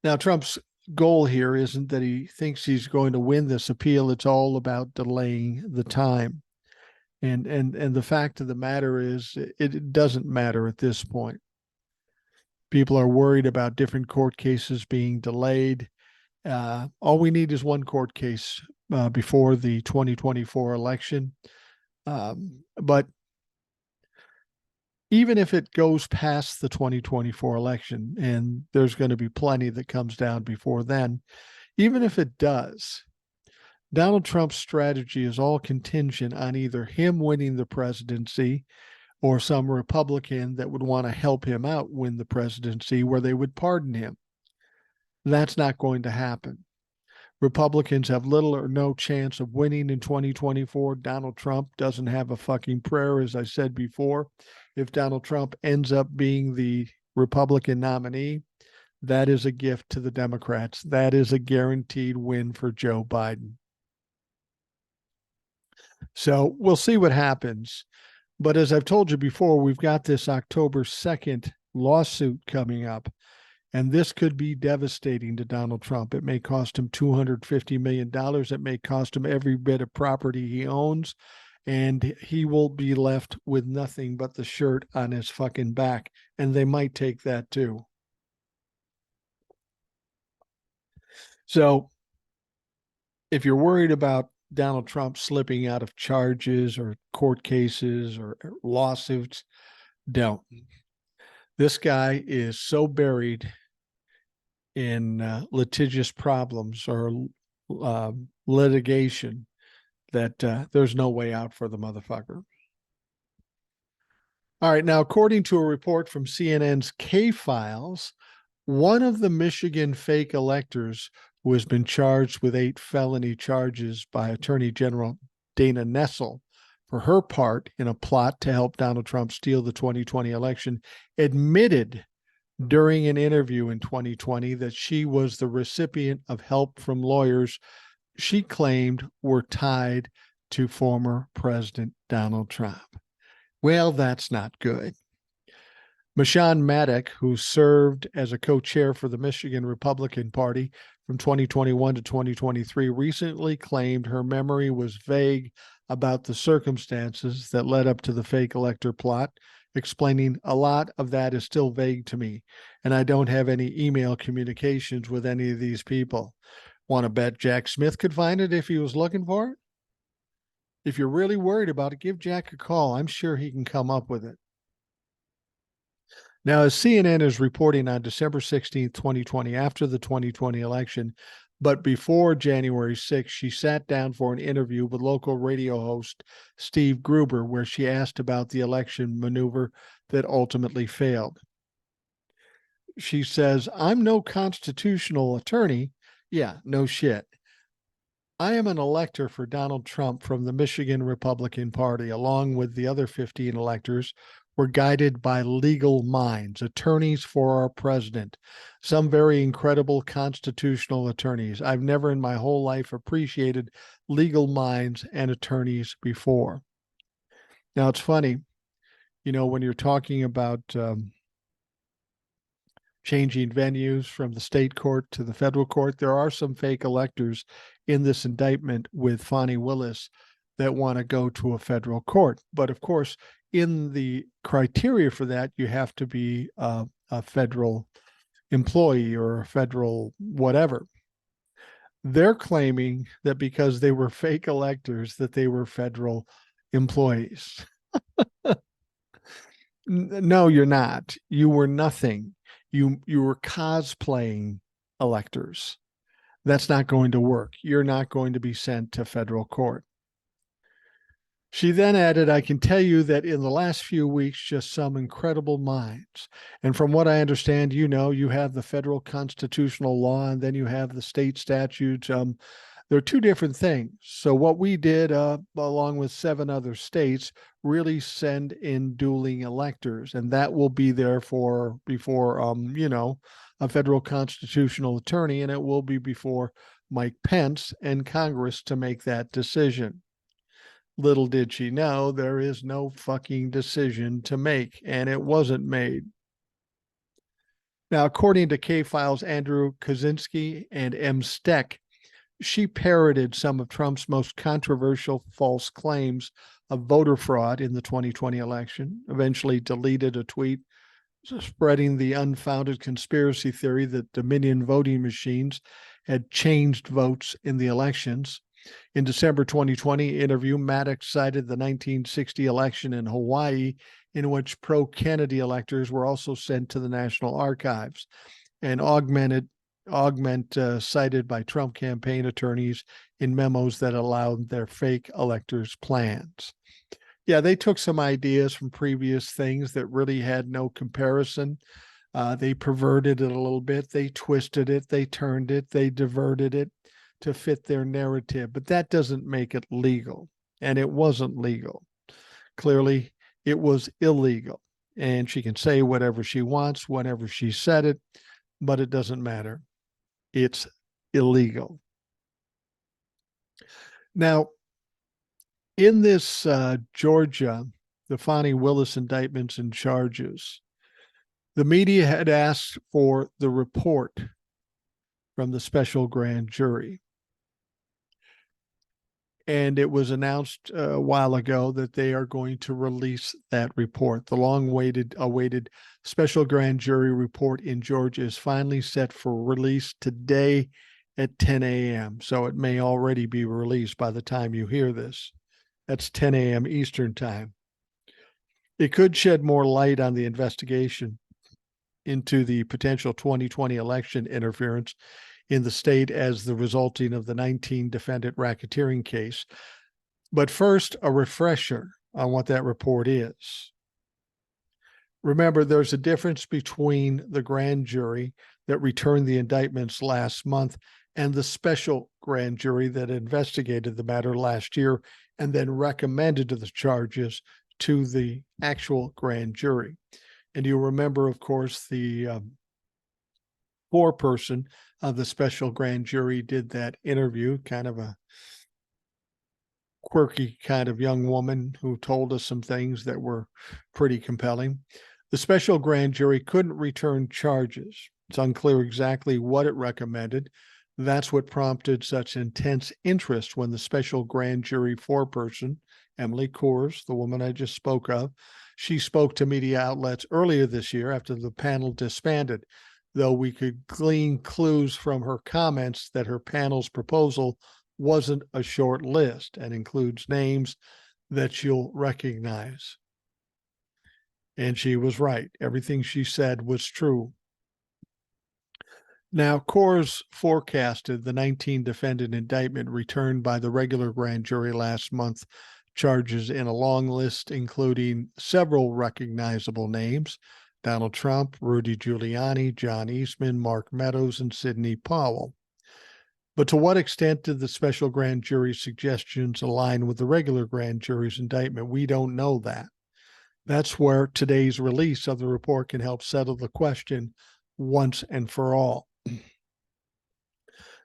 Now, Trump's goal here isn't that he thinks he's going to win this appeal. It's all about delaying the time. And the fact of the matter is, it doesn't matter at this point. People are worried about different court cases being delayed. All we need is one court case before the 2024 election. But even if it goes past the 2024 election, and there's going to be plenty that comes down before then, even if it does, Donald Trump's strategy is all contingent on either him winning the presidency or some Republican that would want to help him out win the presidency where they would pardon him. That's not going to happen. Republicans have little or no chance of winning in 2024. Donald Trump doesn't have a fucking prayer, as I said before. If Donald Trump ends up being the Republican nominee, that is a gift to the Democrats. That is a guaranteed win for Joe Biden. So we'll see what happens. But as I've told you before, we've got this October 2nd lawsuit coming up. And this could be devastating to Donald Trump. It may cost him $250 million. It may cost him every bit of property he owns. And he will be left with nothing but the shirt on his fucking back. And they might take that too. So if you're worried about Donald Trump slipping out of charges or court cases or lawsuits, don't. This guy is so buried in litigious problems or litigation that there's no way out for the motherfucker. All right. Now, according to a report from CNN's K-Files, one of the Michigan fake electors who has been charged with 8 felony charges by Attorney General Dana Nessel for her part in a plot to help Donald Trump steal the 2020 election, admitted during an interview in 2020 that she was the recipient of help from lawyers she claimed were tied to former President Donald Trump. Well, that's not good. Mashawn Maddock, who served as a co-chair for the Michigan Republican Party from 2021 to 2023, recently claimed her memory was vague about the circumstances that led up to the fake elector plot, explaining a lot of that is still vague to me, and I don't have any email communications with any of these people. Want to bet Jack Smith could find it if he was looking for it? If you're really worried about it, give Jack a call. I'm sure he can come up with it. Now, as CNN is reporting on December 16th, 2020, after the 2020 election, but before January 6th, she sat down for an interview with local radio host Steve Gruber, where she asked about the election maneuver that ultimately failed. She says, I'm no constitutional attorney. Yeah, no shit. I am an elector for Donald Trump from the Michigan Republican Party, along with the other 15 electors. Were guided by legal minds, attorneys for our president, some very incredible constitutional attorneys. I've never in my whole life appreciated legal minds and attorneys before. Now, it's funny, when you're talking about changing venues from the state court to the federal court, there are some fake electors in this indictment with Fani Willis that want to go to a federal court. But of course, in the criteria for that, you have to be a federal employee or a federal whatever. They're claiming that because they were fake electors, that they were federal employees. No, you're not. You were nothing. You were cosplaying electors. That's not going to work. You're not going to be sent to federal court. She then added, I can tell you that in the last few weeks, just some incredible minds. And from what I understand, you have the federal constitutional law and then you have the state statutes. They're two different things. So what we did, along with 7 other states, really send in dueling electors, and that will be there before a federal constitutional attorney, and it will be before Mike Pence and Congress to make that decision. Little did she know there is no fucking decision to make, and it wasn't made. Now, according to K-Files' Andrew Kaczynski and M. Steck, she parroted some of Trump's most controversial false claims of voter fraud in the 2020 election, eventually deleted a tweet spreading the unfounded conspiracy theory that Dominion voting machines had changed votes in the elections. In December 2020 interview, Maddox cited the 1960 election in Hawaii, in which pro-Kennedy electors were also sent to the National Archives, and augment cited by Trump campaign attorneys in memos that allowed their fake electors' plans. Yeah, they took some ideas from previous things that really had no comparison. They perverted it a little bit. They twisted it. They turned it. They diverted it to fit their narrative. But that doesn't make it legal. And it wasn't legal. Clearly, it was illegal. And she can say whatever she wants, whenever she said it, but it doesn't matter. It's illegal. Now, in this Georgia, the Fani Willis indictments and charges, the media had asked for the report from the special grand jury. And it was announced a while ago that they are going to release that report. The awaited special grand jury report in Georgia is finally set for release today at 10 a.m. So it may already be released by the time you hear this. That's 10 a.m. Eastern time. It could shed more light on the investigation into the potential 2020 election interference in the state as the resulting of the 19-defendant racketeering case. But first, a refresher on what that report is. Remember, there's a difference between the grand jury that returned the indictments last month and the special grand jury that investigated the matter last year and then recommended the charges to the actual grand jury. And you remember, of course, the foreperson of the special grand jury did that interview, kind of a quirky kind of young woman who told us some things that were pretty compelling. The special grand jury couldn't return charges. It's unclear exactly what it recommended. That's what prompted such intense interest when the special grand jury foreperson, Emily Coors, the woman I just spoke of, she spoke to media outlets earlier this year after the panel disbanded, though we could glean clues from her comments that her panel's proposal wasn't a short list and includes names that you'll recognize. And she was right. Everything she said was true. Now, Coors forecasted the 19-defendant indictment returned by the regular grand jury last month charges in a long list, including several recognizable names, Donald Trump, Rudy Giuliani, John Eastman, Mark Meadows, and Sidney Powell. But to what extent did the special grand jury's suggestions align with the regular grand jury's indictment? We don't know that. That's where today's release of the report can help settle the question once and for all.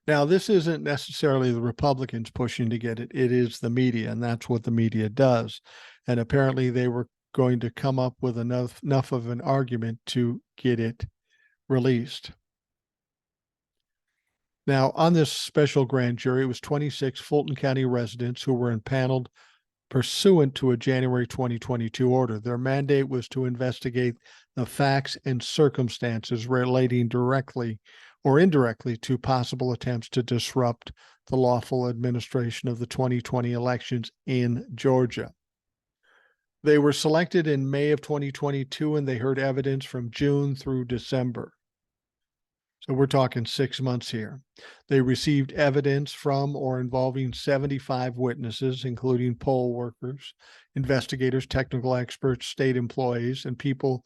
Now, this isn't necessarily the Republicans pushing to get it. It is the media, and that's what the media does. And apparently they were going to come up with enough of an argument to get it released. Now, on this special grand jury, it was 26 Fulton County residents who were impaneled pursuant to a January 2022 order. Their mandate was to investigate the facts and circumstances relating directly or indirectly to possible attempts to disrupt the lawful administration of the 2020 elections in Georgia. They were selected in May of 2022, and they heard evidence from June through December. So we're talking 6 months here. They received evidence from or involving 75 witnesses, including poll workers, investigators, technical experts, state employees, and people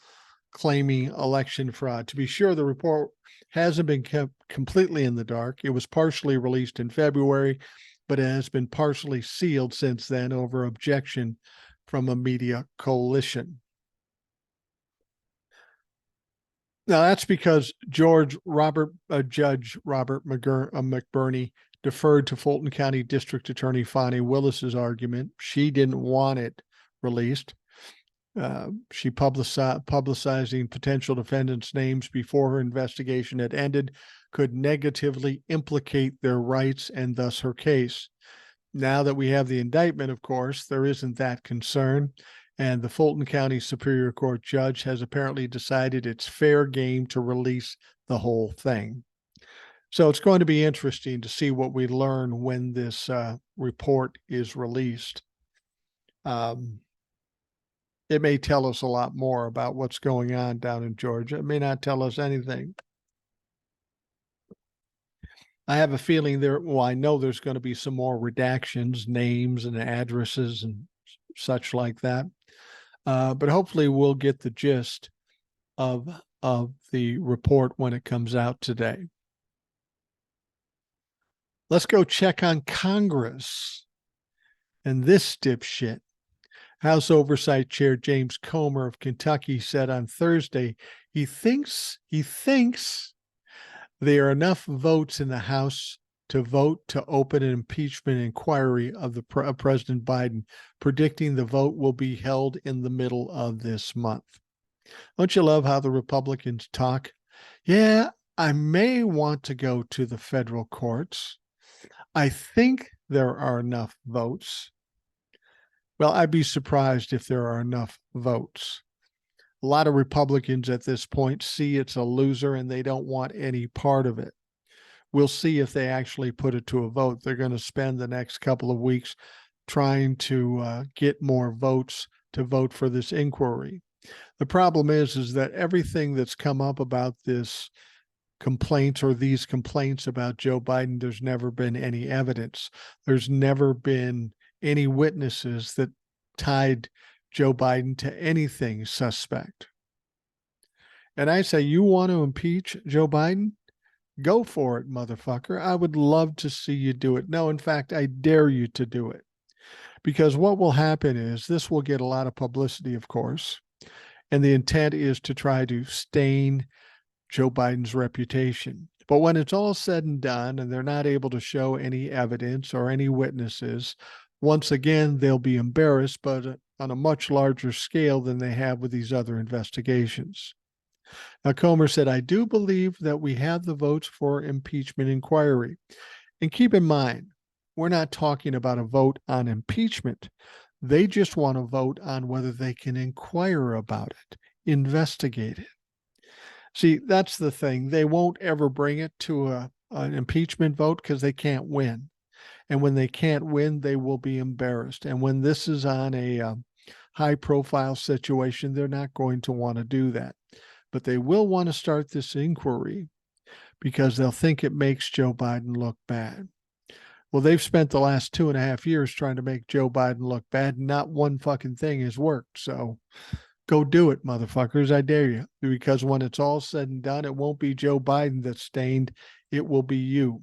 claiming election fraud. To be sure, the report hasn't been kept completely in the dark. It was partially released in February, but it has been partially sealed since then over objection from a media coalition. Now, that's because Judge Robert McBurney deferred to Fulton County District Attorney Fonnie Willis's argument. She didn't want it released. She publicizing potential defendants' names before her investigation had ended could negatively implicate their rights and thus her case. Now that we have the indictment, of course, there isn't that concern. And the Fulton County Superior Court judge has apparently decided it's fair game to release the whole thing. So it's going to be interesting to see what we learn when this report is released. It may tell us a lot more about what's going on down in Georgia. It may not tell us anything. I have a feeling I know there's going to be some more redactions, names and addresses and such like that. But hopefully we'll get the gist of the report when it comes out today. Let's go check on Congress and this dipshit. House Oversight Chair James Comer of Kentucky said on Thursday he thinks there are enough votes in the House to vote to open an impeachment inquiry of President Biden, predicting the vote will be held in the middle of this month. Don't you love how the Republicans talk? Yeah, I may want to go to the federal courts. I think there are enough votes. Well, I'd be surprised if there are enough votes. A lot of Republicans at this point see it's a loser and they don't want any part of it. We'll see if they actually put it to a vote. They're going to spend the next couple of weeks trying to get more votes to vote for this inquiry. The problem is that everything that's come up about this complaints or these complaints about Joe Biden, there's never been any evidence. There's never been any witnesses that tied Joe Biden to anything suspect. And I say, you want to impeach Joe Biden? Go for it, motherfucker. I would love to see you do it. No, in fact, I dare you to do it. Because what will happen is this will get a lot of publicity, of course. And the intent is to try to stain Joe Biden's reputation. But when it's all said and done and they're not able to show any evidence or any witnesses, once again, they'll be embarrassed, but on a much larger scale than they have with these other investigations. Now, Comer said, I do believe that we have the votes for impeachment inquiry. And keep in mind, we're not talking about a vote on impeachment. They just want to vote on whether they can inquire about it, investigate it. See, that's the thing. They won't ever bring it to an impeachment vote because they can't win. And when they can't win, they will be embarrassed. And when this is on a high-profile situation, they're not going to want to do that. But they will want to start this inquiry because they'll think it makes Joe Biden look bad. Well, they've spent the last 2.5 years trying to make Joe Biden look bad, and not one fucking thing has worked. So Go do it, motherfuckers. I dare you. Because when it's all said and done, it won't be Joe Biden that's stained. It will be you.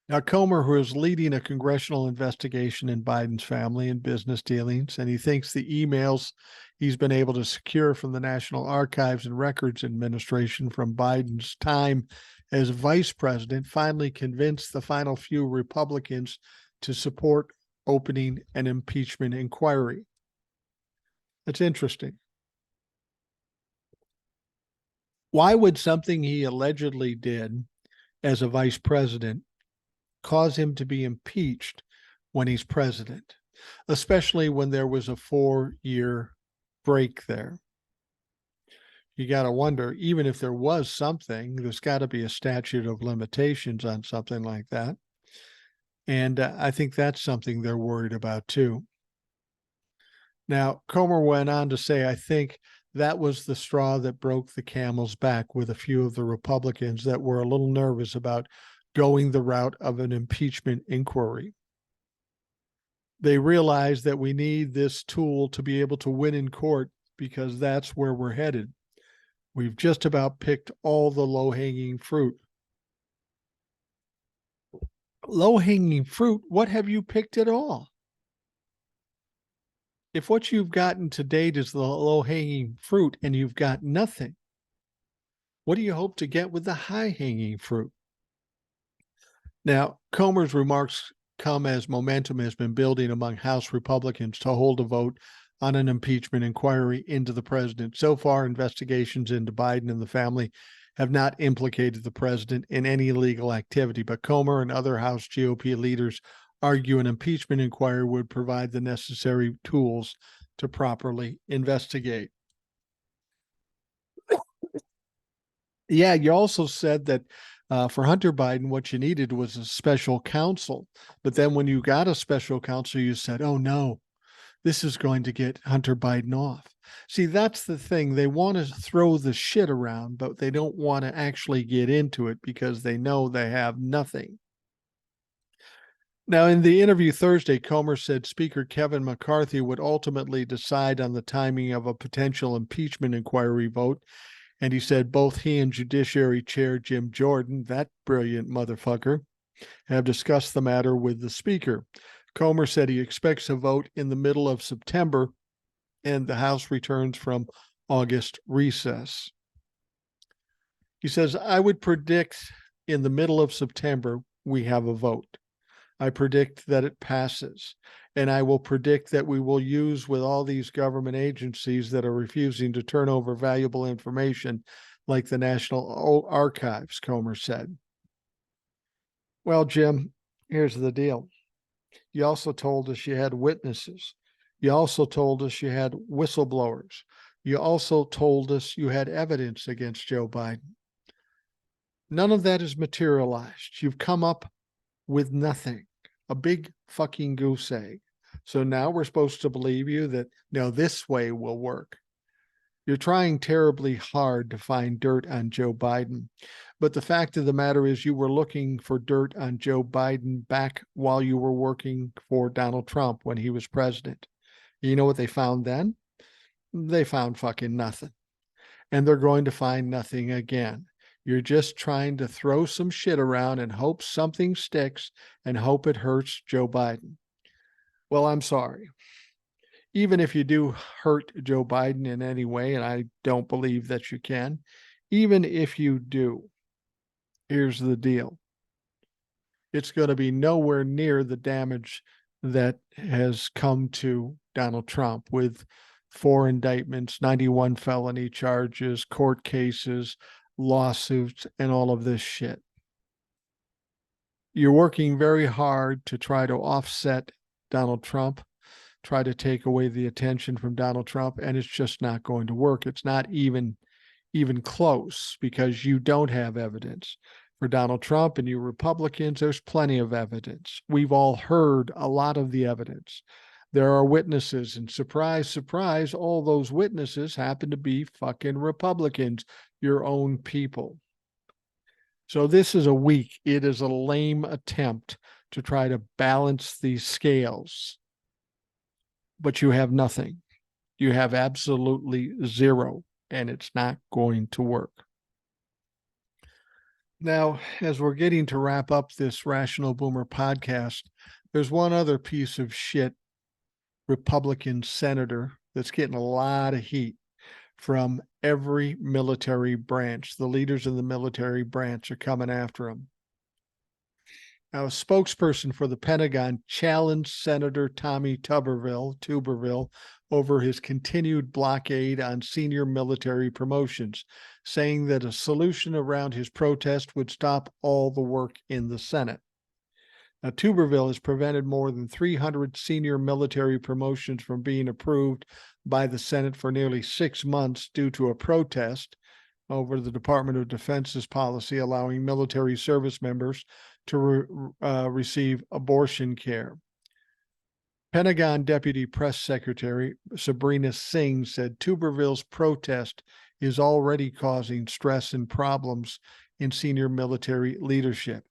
Now, Comer, who is leading a congressional investigation in Biden's family and business dealings, and he thinks the emails he's been able to secure from the National Archives and Records Administration from Biden's time as vice president finally convinced the final few Republicans to support opening an impeachment inquiry. That's interesting. Why would something he allegedly did as a vice president cause him to be impeached when he's president, especially when there was a 4-year break there? You got to wonder, even if there was something, there's got to be a statute of limitations on something like that. And I think that's something they're worried about too. Now, Comer went on to say, I think that was the straw that broke the camel's back with a few of the Republicans that were a little nervous about going the route of an impeachment inquiry. They realize that we need this tool to be able to win in court because that's where we're headed. We've just about picked all the low-hanging fruit. Low-hanging fruit? What have you picked at all? If what you've gotten to date is the low-hanging fruit and you've got nothing, what do you hope to get with the high-hanging fruit? Now, Comer's remarks come as momentum has been building among House Republicans to hold a vote on an impeachment inquiry into the president. So far, investigations into Biden and the family have not implicated the president in any illegal activity, but Comer and other House GOP leaders argue an impeachment inquiry would provide the necessary tools to properly investigate. Yeah, you also said that for Hunter Biden, what you needed was a special counsel. But then when you got a special counsel, you said, oh no, this is going to get Hunter Biden off. See, that's the thing. They want to throw the shit around, but they don't want to actually get into it because they know they have nothing. Now, in the interview Thursday, Comer said Speaker Kevin McCarthy would ultimately decide on the timing of a potential impeachment inquiry vote. And he said both he and Judiciary Chair Jim Jordan, that brilliant motherfucker, have discussed the matter with the Speaker. Comer said he expects a vote in the middle of September, and the House returns from August recess. He says, I would predict in the middle of September we have a vote. I predict that it passes, and I will predict that we will use with all these government agencies that are refusing to turn over valuable information like the National Archives, Comer said. Well, Jim, here's the deal. You also told us you had witnesses. You also told us you had whistleblowers. You also told us you had evidence against Joe Biden. None of that is materialized. You've come up with nothing, a big fucking goose egg. So now we're supposed to believe you that, no, this way will work. You're trying terribly hard to find dirt on Joe Biden. But the fact of the matter is you were looking for dirt on Joe Biden back while you were working for Donald Trump when he was president. You know what they found then? They found fucking nothing. And they're going to find nothing again. You're just trying to throw some shit around and hope something sticks and hope it hurts Joe Biden. Well, I'm sorry. Even if you do hurt Joe Biden in any way, and I don't believe that you can, even if you do, here's the deal. It's going to be nowhere near the damage that has come to Donald Trump with 4 indictments, 91 felony charges, court cases, lawsuits, and all of this shit. You're working very hard to try to offset Donald Trump, try to take away the attention from Donald Trump, and it's just not going to work. It's not even close because you don't have evidence. For Donald Trump and you Republicans, there's plenty of evidence. We've all heard a lot of the evidence. There are witnesses, and surprise, surprise, all those witnesses happen to be fucking Republicans, your own people. So this is it is a lame attempt to try to balance these scales, but you have nothing. You have absolutely zero, and it's not going to work. Now, as we're getting to wrap up this Rational Boomer podcast, there's one other piece of shit Republican senator that's getting a lot of heat from every military branch. The leaders in the military branch are coming after him. Now, a spokesperson for the Pentagon challenged Senator Tommy Tuberville over his continued blockade on senior military promotions, saying that a solution around his protest would stop all the work in the Senate. Now, Tuberville has prevented more than 300 senior military promotions from being approved by the Senate for nearly 6 months due to a protest over the Department of Defense's policy allowing military service members to receive abortion care. Pentagon Deputy Press Secretary Sabrina Singh said Tuberville's protest is already causing stress and problems in senior military leadership.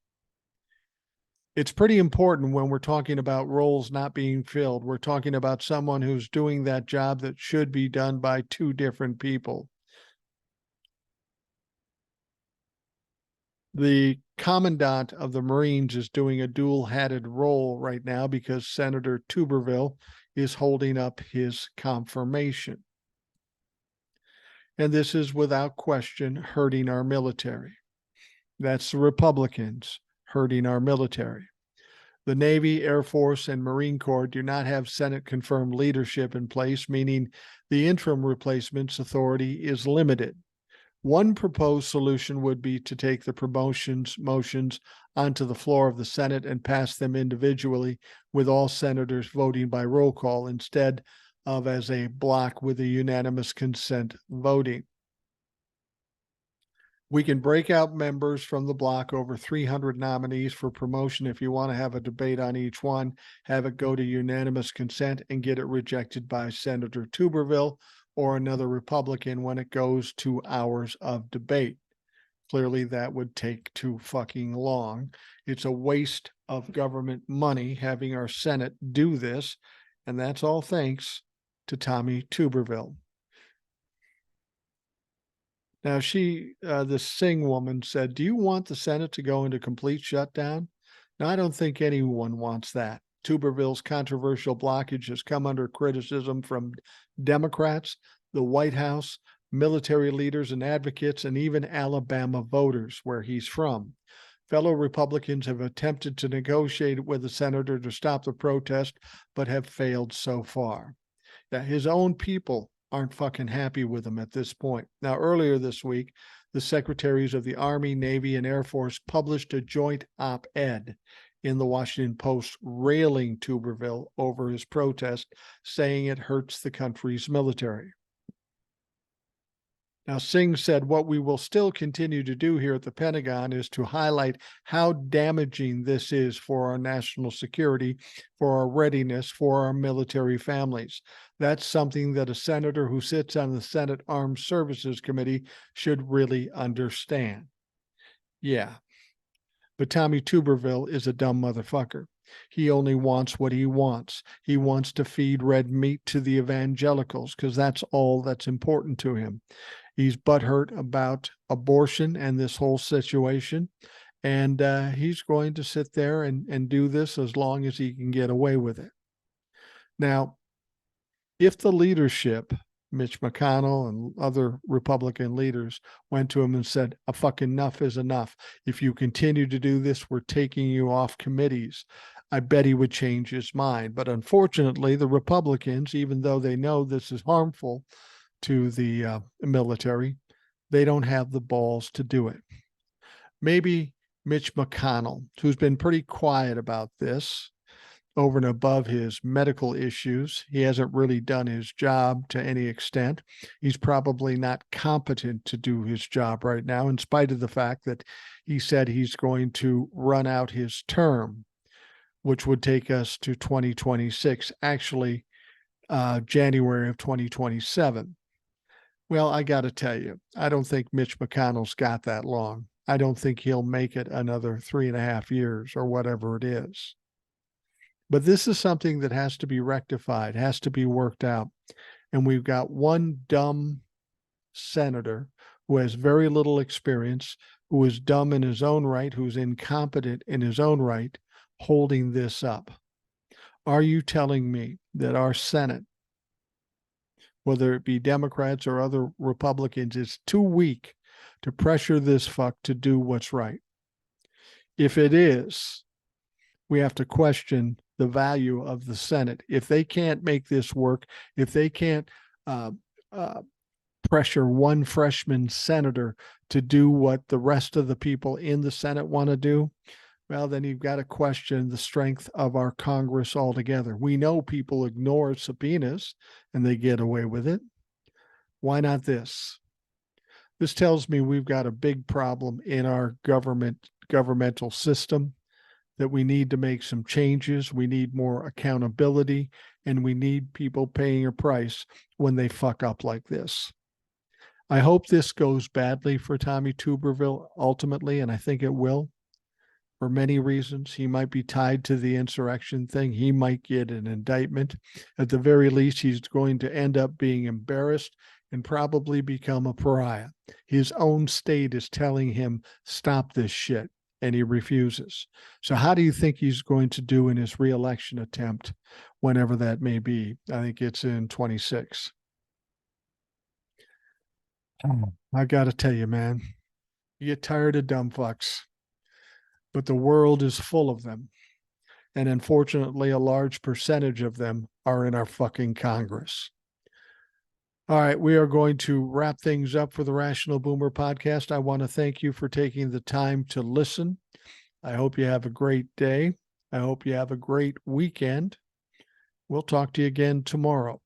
It's pretty important when we're talking about roles not being filled. We're talking about someone who's doing that job that should be done by two different people. The commandant of the Marines is doing a dual-hatted role right now because Senator Tuberville is holding up his confirmation. And this is without question hurting our military. That's the Republicans hurting our military. The Navy, Air Force, and Marine Corps do not have Senate-confirmed leadership in place, meaning the interim replacements authority is limited. One proposed solution would be to take the motions onto the floor of the Senate and pass them individually, with all senators voting by roll call instead of as a block with a unanimous consent voting. We can break out members from the block over 300 nominees for promotion. If you want to have a debate on each one, have it go to unanimous consent and get it rejected by Senator Tuberville or another Republican when it goes 2 hours of debate. Clearly, that would take too fucking long. It's a waste of government money having our Senate do this, and that's all thanks to Tommy Tuberville. Now, this Singh woman said, "Do you want the Senate to go into complete shutdown?" Now, I don't think anyone wants that. Tuberville's controversial blockage has come under criticism from Democrats, the White House, military leaders and advocates, and even Alabama voters, where he's from. Fellow Republicans have attempted to negotiate with the senator to stop the protest, but have failed so far. Now, his own people aren't fucking happy with him at this point. Now, earlier this week, the secretaries of the Army, Navy, and Air Force published a joint op-ed in the Washington Post railing Tuberville over his protest, saying it hurts the country's military. Now, Singh said, "What we will still continue to do here at the Pentagon is to highlight how damaging this is for our national security, for our readiness, for our military families. That's something that a senator who sits on the Senate Armed Services Committee should really understand." Yeah. But Tommy Tuberville is a dumb motherfucker. He only wants what he wants. He wants to feed red meat to the evangelicals because that's all that's important to him. He's butthurt about abortion and this whole situation. And he's going to sit there and do this as long as he can get away with it. Now, if the leadership, Mitch McConnell and other Republican leaders, went to him and said, "A fucking enough is enough. If you continue to do this, we're taking you off committees," I bet he would change his mind. But unfortunately, the Republicans, even though they know this is harmful to the military, they don't have the balls to do it. Maybe Mitch McConnell, who's been pretty quiet about this, over and above his medical issues, he hasn't really done his job to any extent. He's probably not competent to do his job right now, in spite of the fact that he said he's going to run out his term, which would take us to 2026, actually January of 2027. Well, I got to tell you, I don't think Mitch McConnell's got that long. I don't think he'll make it another 3.5 years or whatever it is. But this is something that has to be rectified, has to be worked out. and we've got one dumb senator who has very little experience, who is dumb in his own right, who's incompetent in his own right, holding this up. Are you telling me that our Senate, whether it be Democrats or other Republicans, is too weak to pressure this fuck to do what's right? If it is, we have to question the value of the Senate. If they can't make this work, if they can't pressure one freshman senator to do what the rest of the people in the Senate want to do, well, then you've got to question the strength of our Congress altogether. We know people ignore subpoenas and they get away with it. Why not this? This tells me we've got a big problem in our governmental system, that we need to make some changes. We need more accountability, and we need people paying a price when they fuck up like this. I hope this goes badly for Tommy Tuberville ultimately, and I think it will. For many reasons. He might be tied to the insurrection thing. He might get an indictment. At the very least, he's going to end up being embarrassed and probably become a pariah. His own state is telling him, stop this shit, and he refuses. So how do you think he's going to do in his reelection attempt, whenever that may be? I think it's in 26. I got to tell you, man, you get tired of dumb fucks. But the world is full of them. And unfortunately, a large percentage of them are in our fucking Congress. All right, we are going to wrap things up for the Rational Boomer podcast. I want to thank you for taking the time to listen. I hope you have a great day. I hope you have a great weekend. We'll talk to you again tomorrow.